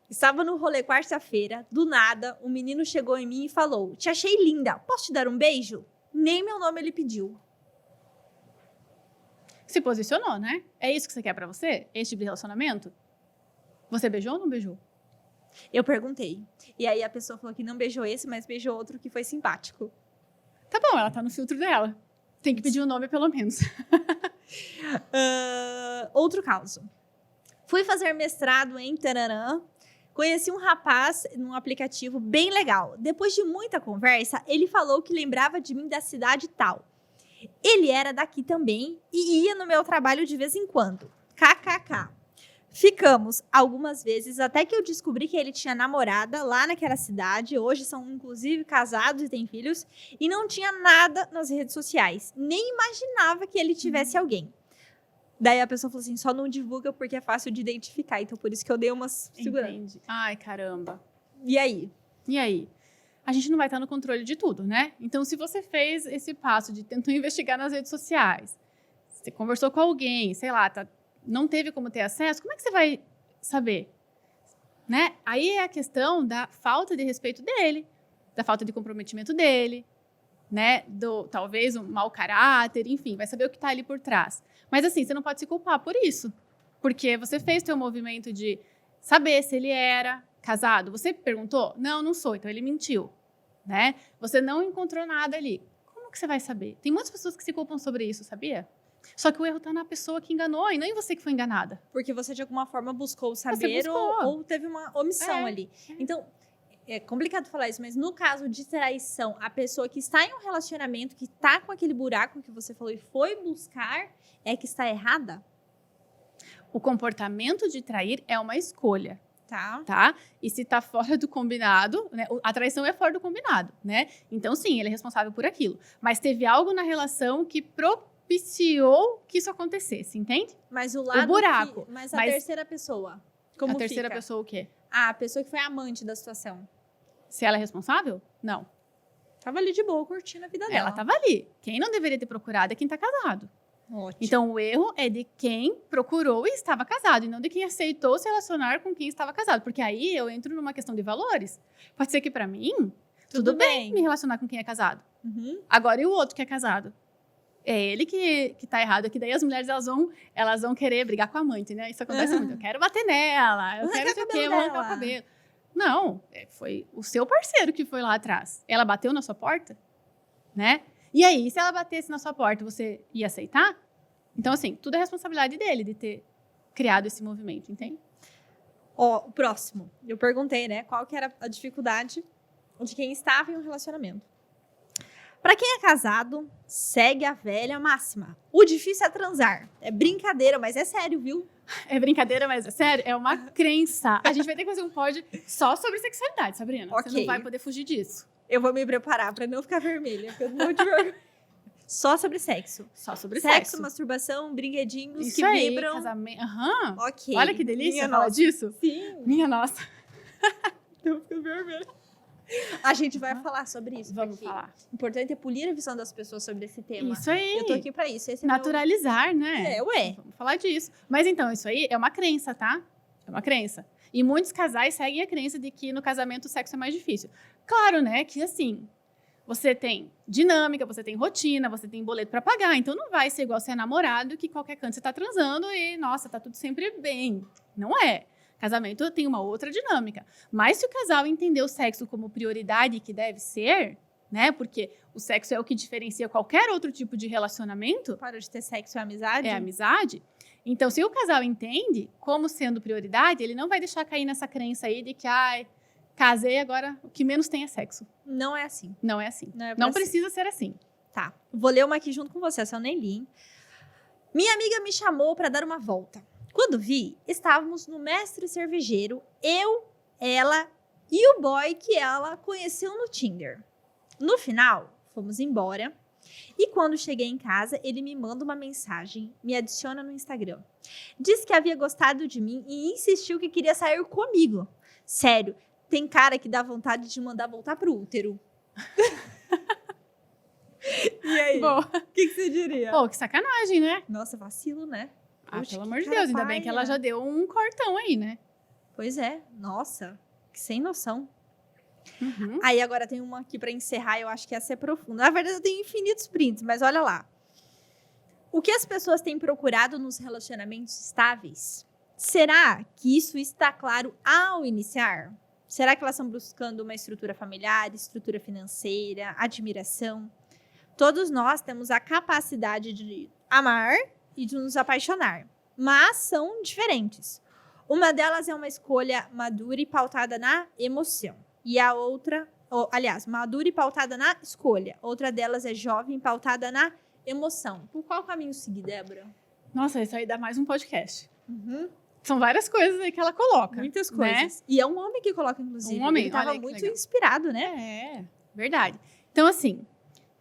Estava no rolê quarta-feira, do nada, um menino chegou em mim e falou: te achei linda, posso te dar um beijo? Nem meu nome ele pediu. Se posicionou, né? É isso que você quer pra você? Esse tipo de relacionamento? Você beijou ou não beijou? Eu perguntei. E aí a pessoa falou que não beijou esse, mas beijou outro que foi simpático. Tá bom, ela tá no filtro dela. Tem que pedir o nome pelo menos. Outro caso. Fui fazer mestrado em Tararã. Conheci um rapaz num aplicativo bem legal. Depois de muita conversa, ele falou que lembrava de mim da cidade tal. Ele era daqui também e ia no meu trabalho de vez em quando. KKK. Ficamos algumas vezes até que eu descobri que ele tinha namorada lá naquela cidade. Hoje são inclusive casados e têm filhos. E não tinha nada nas redes sociais. Nem imaginava que ele tivesse alguém. Daí a pessoa falou assim, só não divulga porque é fácil de identificar. Então, por isso que eu dei umas seguranças. Entendi. Ai, caramba. E aí? E aí? A gente não vai estar no controle de tudo, né? Então, se você fez esse passo de tentar investigar nas redes sociais, você conversou com alguém, sei lá, não teve como ter acesso, como é que você vai saber? Né? Aí é a questão da falta de respeito dele, da falta de comprometimento dele, né? Talvez um mau caráter, enfim, vai saber o que está ali por trás. Mas assim, você não pode se culpar por isso. Porque você fez seu movimento de saber se ele era casado. Você perguntou? Não, não sou. Então ele mentiu, né? Você não encontrou nada ali. Como que você vai saber? Tem muitas pessoas que se culpam sobre isso, sabia? Só que o erro está na pessoa que enganou e não em você que foi enganada. Porque você de alguma forma buscou saber ou teve uma omissão ali. Então, é complicado falar isso, mas no caso de traição, a pessoa que está em um relacionamento, que está com aquele buraco que você falou e foi buscar, é que está errada? O comportamento de trair é uma escolha. Tá? E se está fora do combinado, né? A traição é fora do combinado, né? Então, sim, ele é responsável por aquilo. Mas teve algo na relação que propiciou que isso acontecesse, entende? Mas o lado buraco. Mas a terceira pessoa, como fica? A terceira fica? Pessoa o quê? A pessoa que foi amante da situação. Se ela é responsável? Não. Tava ali de boa, curtindo a vida dela. Ela tava ali. Quem não deveria ter procurado é quem tá casado. Ótimo. Então, o erro é de quem procurou e estava casado, e não de quem aceitou se relacionar com quem estava casado. Porque aí eu entro numa questão de valores. Pode ser que pra mim, tudo bem me relacionar com quem é casado. Uhum. Agora, e o outro que é casado? É ele que tá errado, que daí as mulheres elas vão querer brigar com a amante, né? Isso acontece muito. Eu quero bater nela, eu quero sei o quê, arrancar o cabelo. Não, foi o seu parceiro que foi lá atrás. Ela bateu na sua porta, né? E aí, se ela batesse na sua porta, você ia aceitar? Então, assim, tudo é responsabilidade dele, de ter criado esse movimento, entende? Ó, o próximo. Eu perguntei, né, qual que era a dificuldade de quem estava em um relacionamento. Pra quem é casado, segue a velha máxima. O difícil é transar. É brincadeira, mas é sério, viu? É brincadeira, mas é sério, é uma crença. A gente vai ter que fazer um pod só sobre sexualidade, Sabrina. Ok. Você não vai poder fugir disso. Eu vou me preparar pra não ficar vermelha, porque eu não de vergonha. Só sobre sexo. Só sobre Sexo, masturbação, brinquedinhos Isso que aí, vibram. casamento. Aham. Ok. Olha que delícia Minha falar nossa. disso. Sim. Minha nossa. Eu fico vermelha. A gente vai falar sobre isso. Vamos porque falar. O importante é polir a visão das pessoas sobre esse tema. Isso aí. Eu tô aqui pra isso. Esse Naturalizar, né? Ué. Vamos falar disso. Mas então, isso aí é uma crença, tá? É uma crença. E muitos casais seguem a crença de que no casamento o sexo é mais difícil. Claro, né? Que assim, você tem dinâmica, você tem rotina, você tem boleto pra pagar. Então não vai ser igual você é namorado, que qualquer canto você tá transando e, nossa, tá tudo sempre bem. Não é. Casamento tem uma outra dinâmica. Mas se o casal entender o sexo como prioridade que deve ser, né? Porque o sexo é o que diferencia qualquer outro tipo de relacionamento. Para de ter sexo é amizade? É amizade. Então, se o casal entende como sendo prioridade, ele não vai deixar cair nessa crença aí de que, ai, casei, agora o que menos tem é sexo. Não é assim. Não é assim. Não é Não pra precisa ser assim. Tá. Vou ler uma aqui junto com você, essa eu nem li, hein? Minha amiga me chamou para dar uma volta. Quando vi, estávamos no Mestre Cervejeiro, eu, ela e o boy que ela conheceu no Tinder. No final, fomos embora. E quando cheguei em casa, ele me manda uma mensagem, me adiciona no Instagram. Disse que havia gostado de mim e insistiu que queria sair comigo. Sério, tem cara que dá vontade de mandar voltar pro útero. E aí? Boa. O que você diria? Pô, que sacanagem, né? Nossa, vacilo, né? Ah, Puxa, pelo que amor de cara Deus, ainda bem que ela paia. já deu um cortão aí, né? Pois é, nossa, que sem noção. Uhum. Aí agora tem uma aqui pra encerrar, eu acho que essa é profunda. Na verdade, eu tenho infinitos prints, mas olha lá. O que as pessoas têm procurado nos relacionamentos estáveis? Será que isso está claro ao iniciar? Será que elas estão buscando uma estrutura familiar, estrutura financeira, admiração? Todos nós temos a capacidade de amar e de nos apaixonar, mas são diferentes. Uma delas é uma escolha madura e pautada na emoção. E a outra, madura e pautada na escolha. Outra delas é jovem e pautada na emoção. Por qual caminho seguir, Débora? Nossa, isso aí dá mais um podcast. Uhum. São várias coisas aí que ela coloca. Muitas né? coisas. E é um homem que coloca, inclusive. Um homem, Ele tava olha que muito legal. inspirado, né? É, verdade. Então, assim,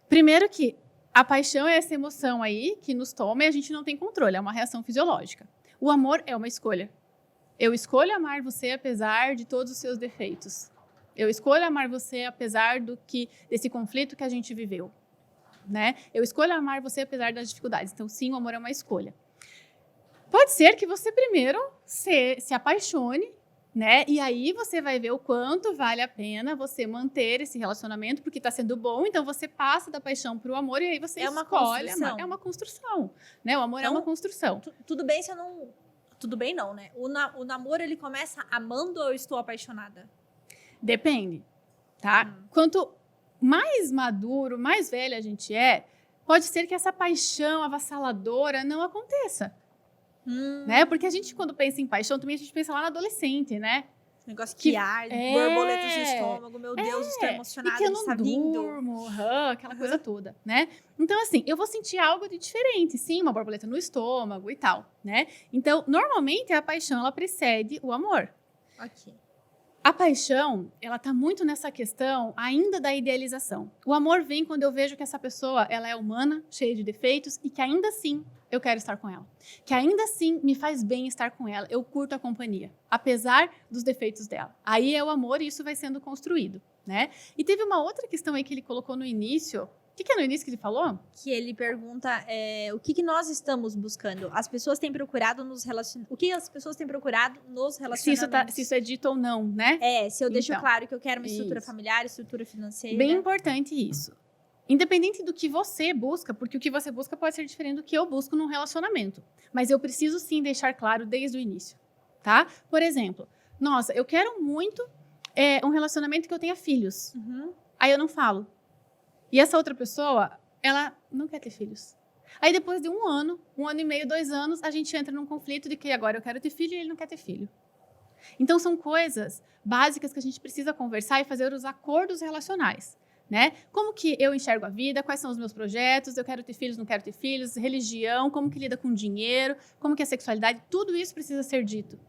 primeiro que a paixão é essa emoção aí que nos toma e a gente não tem controle, é uma reação fisiológica. O amor é uma escolha. Eu escolho amar você apesar de todos os seus defeitos. Eu escolho amar você apesar desse conflito que a gente viveu, né? Eu escolho amar você apesar das dificuldades. Então, sim, o amor é uma escolha. Pode ser que você primeiro se apaixone, né? E aí você vai ver o quanto vale a pena você manter esse relacionamento, porque está sendo bom. Então, você passa da paixão para o amor e aí você É uma escolhe construção. amar. É uma construção, né? O amor é Então, uma construção. Tudo bem se eu não... Tudo bem não, né? O namoro, ele começa amando ou eu estou apaixonada? Depende, tá? Quanto mais maduro, mais velha a gente é, pode ser que essa paixão avassaladora não aconteça, né? Porque a gente, quando pensa em paixão, também a gente pensa lá na adolescente, né? Negócio Que- que arde, é. borboletas no estômago, meu Deus, estou E emocionada, que eu ele não está vindo. durmo, aquela coisa toda, né? Então, assim, eu vou sentir algo de diferente, sim, uma borboleta no estômago e tal, né? Então, normalmente, a paixão, ela precede o amor. Ok. A paixão, ela tá muito nessa questão ainda da idealização. O amor vem quando eu vejo que essa pessoa, ela é humana, cheia de defeitos e que ainda assim eu quero estar com ela. Que ainda assim me faz bem estar com ela. Eu curto a companhia, apesar dos defeitos dela. Aí é o amor e isso vai sendo construído, né? E teve uma outra questão aí que ele colocou no início. O que é no início que ele falou? Que ele pergunta o que nós estamos buscando. As pessoas têm procurado nos relacionamentos. O que as pessoas têm procurado nos relacionamentos? Se isso é dito ou não, né? Se eu deixo Então, claro que eu quero uma estrutura isso. familiar, estrutura financeira. Bem importante isso. Independente do que você busca, porque o que você busca pode ser diferente do que eu busco num relacionamento. Mas eu preciso sim deixar claro desde o início, tá? Por exemplo, nossa, eu quero muito um relacionamento que eu tenha filhos. Aí eu não falo. E essa outra pessoa, ela não quer ter filhos. Aí depois de 1 ano e meio, 2 anos, a gente entra num conflito de que agora eu quero ter filho e ele não quer ter filho. Então são coisas básicas que a gente precisa conversar e fazer os acordos relacionais. Né? Como que eu enxergo a vida, quais são os meus projetos, eu quero ter filhos, não quero ter filhos, religião, como que lida com dinheiro, como que é a sexualidade, tudo isso precisa ser dito.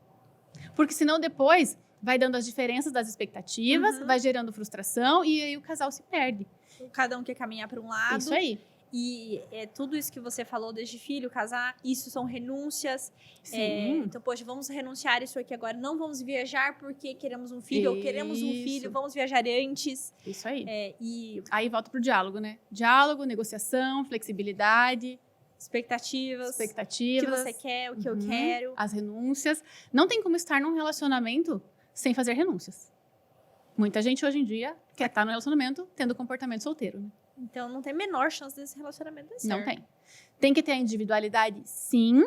Porque senão depois vai dando as diferenças das expectativas, vai gerando frustração e aí o casal se perde. Cada um quer caminhar para um lado. Isso aí. E tudo isso que você falou, desde filho, casar, isso são renúncias. Sim. Então, poxa, vamos renunciar isso aqui agora. Não vamos viajar porque queremos um filho, ou queremos um filho, vamos viajar antes. Isso aí. E aí volta pro diálogo, né? Diálogo, negociação, flexibilidade. Expectativas. O que você quer, o que eu quero. As renúncias. Não tem como estar num relacionamento sem fazer renúncias. Muita gente hoje em dia quer estar no relacionamento tendo comportamento solteiro, né? Então, não tem a menor chance desse relacionamento dar certo. Não tem. Tem que ter a individualidade, sim,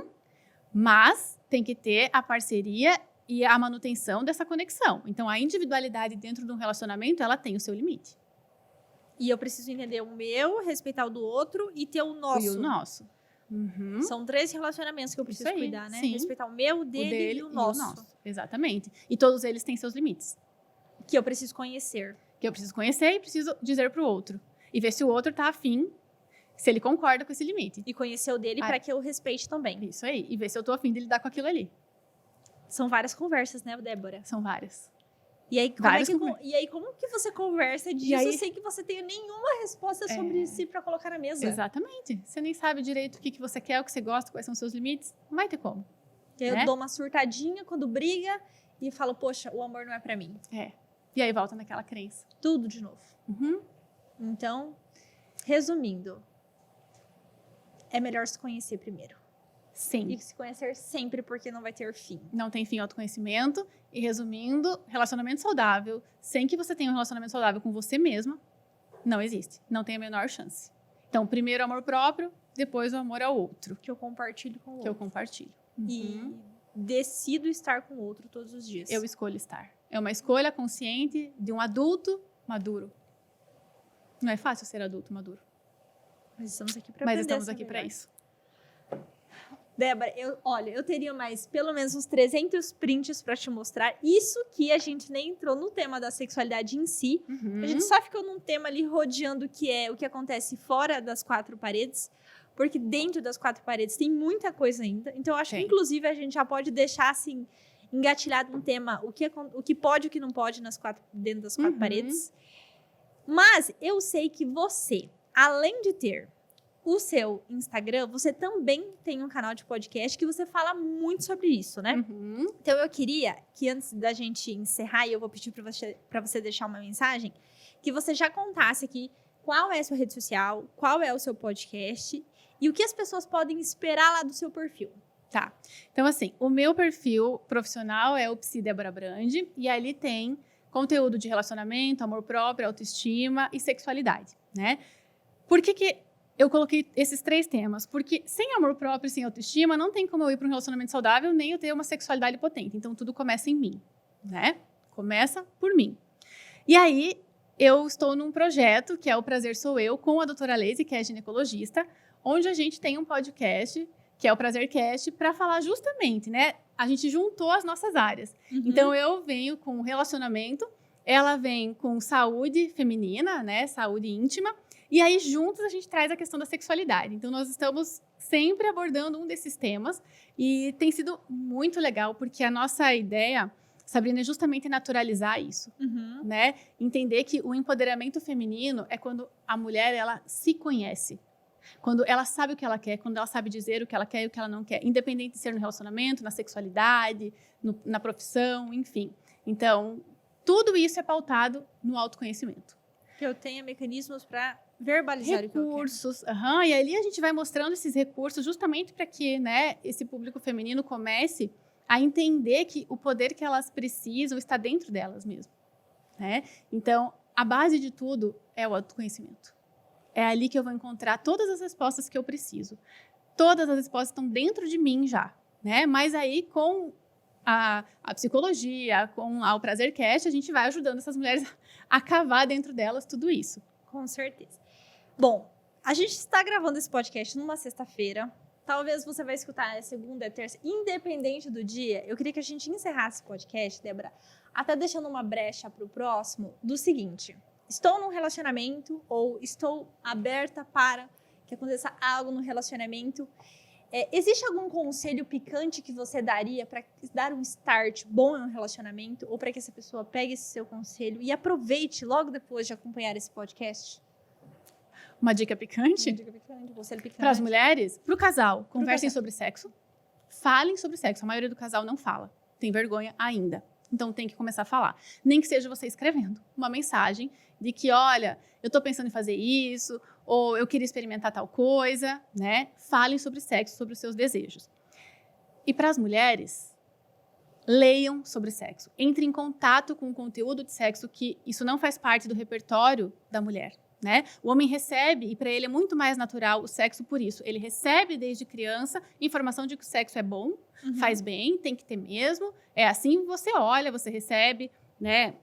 mas tem que ter a parceria e a manutenção dessa conexão. Então, a individualidade dentro de um relacionamento, ela tem o seu limite. E eu preciso entender o meu, respeitar o do outro e ter o nosso. E o nosso. São 3 relacionamentos que eu preciso cuidar, né? Sim. Respeitar o meu, o dele e o nosso. Exatamente. E todos eles têm seus limites. Que eu preciso conhecer. Que eu preciso conhecer e preciso dizer pro outro. E ver se o outro tá afim, se ele concorda com esse limite. E conhecer o dele para que eu respeite também. Isso aí. E ver se eu tô afim de lidar com aquilo ali. São várias conversas, né, Débora? São várias. E aí, como que você conversa disso sem que você tenha nenhuma resposta sobre si para colocar na mesa? Exatamente. Você nem sabe direito o que você quer, o que você gosta, quais são os seus limites. Não vai ter como. Eu dou uma surtadinha quando briga e falo, poxa, o amor não é para mim. E aí volta naquela crença. Tudo de novo. Então, resumindo, é melhor se conhecer primeiro. Sim. E se conhecer sempre, porque não vai ter fim. Não tem fim autoconhecimento. E resumindo, relacionamento saudável, sem que você tenha um relacionamento saudável com você mesma, não existe. Não tem a menor chance. Então, primeiro amor próprio, depois o amor ao outro. Que eu compartilho com o outro. Que eu compartilho. E decido estar com o outro todos os dias. Eu escolho estar. É uma escolha consciente de um adulto maduro. Não é fácil ser adulto maduro. Mas estamos aqui para aprender. Mas estamos aqui para isso. Débora, eu teria mais pelo menos uns 300 prints para te mostrar. Isso que a gente nem entrou no tema da sexualidade em si. A gente só ficou num tema ali rodeando o que acontece fora das 4 paredes. Porque dentro das 4 paredes tem muita coisa ainda. Então, eu acho que, inclusive, a gente já pode deixar, assim, engatilhado um tema. O que pode e o que não pode dentro das 4 paredes. Mas eu sei que você, além de ter o seu Instagram, você também tem um canal de podcast que você fala muito sobre isso, né? Então, eu queria que antes da gente encerrar, e eu vou pedir para você deixar uma mensagem, que você já contasse aqui qual é a sua rede social, qual é o seu podcast e o que as pessoas podem esperar lá do seu perfil. Tá. Então, assim, o meu perfil profissional é o Psi Débora Brandi, e ali tem conteúdo de relacionamento, amor próprio, autoestima e sexualidade, né? Por que eu coloquei esses 3 temas? Porque sem amor próprio e sem autoestima, não tem como eu ir para um relacionamento saudável, nem eu ter uma sexualidade potente. Então, tudo começa em mim, né? Começa por mim. E aí, eu estou num projeto, que é o Prazer Sou Eu, com a doutora Leise, que é ginecologista, onde a gente tem um podcast, que é o Prazercast, para falar justamente, né? A gente juntou as nossas áreas. Então, eu venho com relacionamento, ela vem com saúde feminina, né? Saúde íntima. E aí, juntos, a gente traz a questão da sexualidade. Então, nós estamos sempre abordando um desses temas. E tem sido muito legal, porque a nossa ideia, Sabrina, é justamente naturalizar isso. Né? Entender que o empoderamento feminino é quando a mulher, ela se conhece. Quando ela sabe o que ela quer, quando ela sabe dizer o que ela quer e o que ela não quer. Independente de ser no relacionamento, na sexualidade, na profissão, enfim. Então, tudo isso é pautado no autoconhecimento. Que eu tenha mecanismos para verbalizar recursos, o que eu quero. E ali a gente vai mostrando esses recursos justamente para que, né, esse público feminino comece a entender que o poder que elas precisam está dentro delas mesmo. Né? Então, a base de tudo é o autoconhecimento. é ali que eu vou encontrar todas as respostas que eu preciso. Todas as respostas estão dentro de mim já, né? Mas aí, com a psicologia, com o Prazercast, a gente vai ajudando essas mulheres a cavar dentro delas tudo isso. Com certeza. Bom, a gente está gravando esse podcast numa sexta-feira. Talvez você vai escutar segunda, terça, independente do dia. Eu queria que a gente encerrasse esse podcast, Débora, até deixando uma brecha para o próximo, do seguinte: estou num relacionamento ou estou aberta para que aconteça algo no relacionamento. Existe algum conselho picante que você daria para dar um start bom em um relacionamento, ou para que essa pessoa pegue esse seu conselho e aproveite logo depois de acompanhar esse podcast? Uma dica picante? Uma dica picante, um conselho picante. Para as mulheres, para o casal, conversem sobre sexo, falem sobre sexo. A maioria do casal não fala, tem vergonha ainda. Então tem que começar a falar. Nem que seja você escrevendo uma mensagem de que, olha, eu tô pensando em fazer isso, ou eu queria experimentar tal coisa, né? Falem sobre sexo, sobre os seus desejos. E para as mulheres, leiam sobre sexo. Entre em contato com o conteúdo de sexo, que isso não faz parte do repertório da mulher, né? O homem recebe, e para ele é muito mais natural o sexo por isso. Ele recebe desde criança informação de que o sexo é bom, faz bem, tem que ter mesmo. É assim, você olha, você recebe, né?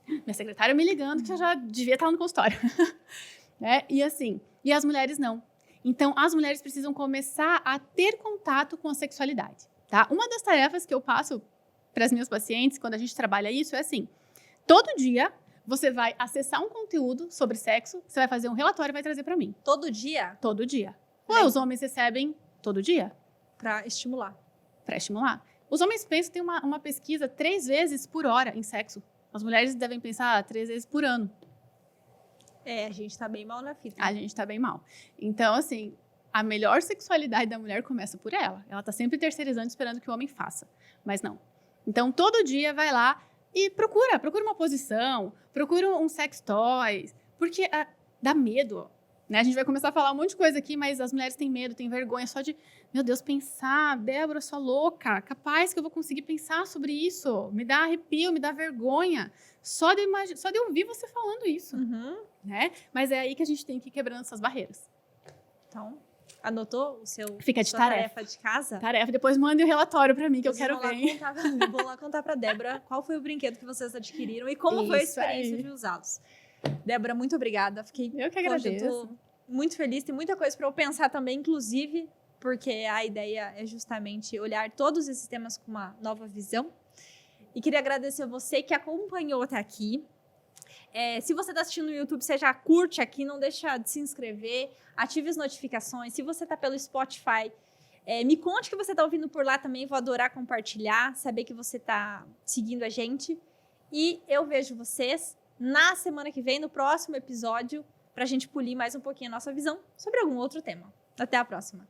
Minha secretária me ligando que eu já devia estar no consultório. Né? E assim, e as mulheres não. Então, as mulheres precisam começar a ter contato com a sexualidade, tá? Uma das tarefas que eu passo para as minhas pacientes, quando a gente trabalha isso, é assim: todo dia você vai acessar um conteúdo sobre sexo, você vai fazer um relatório e vai trazer para mim. Todo dia? Todo dia. Ou os homens recebem todo dia? Para estimular. Para estimular. Os homens pensam, tem uma pesquisa 3 vezes por hora em sexo. As mulheres devem pensar 3 vezes por ano. A gente tá bem mal na fita. A gente tá bem mal. Então, assim, a melhor sexualidade da mulher começa por ela. Ela tá sempre terceirizando, esperando que o homem faça. Mas não. Então, todo dia vai lá e procura uma posição, procura um sex toy, porque dá medo, né? A gente vai começar a falar um monte de coisa aqui, mas as mulheres têm medo, têm vergonha só de, meu Deus, pensar, Débora, eu sou louca, capaz que eu vou conseguir pensar sobre isso, me dá arrepio, me dá vergonha, só de eu ouvir você falando isso, né? Mas é aí que a gente tem que ir quebrando essas barreiras. Então, anotou o seu Fica de tarefa de casa? Tarefa, depois mande um relatório pra mim que eu quero ver. Eu vou lá contar pra Débora qual foi o brinquedo que vocês adquiriram e como foi a experiência de usá-los. Débora, muito obrigada. Eu que agradeço. Tô muito feliz, tem muita coisa para eu pensar também, inclusive, porque a ideia é justamente olhar todos esses temas com uma nova visão. E queria agradecer a você que acompanhou até aqui. Se você está assistindo no YouTube, você já curte aqui, não deixa de se inscrever, ative as notificações. Se você está pelo Spotify, me conte que você está ouvindo por lá também, vou adorar compartilhar, saber que você está seguindo a gente. E eu vejo vocês na semana que vem, no próximo episódio, para a gente polir mais um pouquinho a nossa visão sobre algum outro tema. Até a próxima!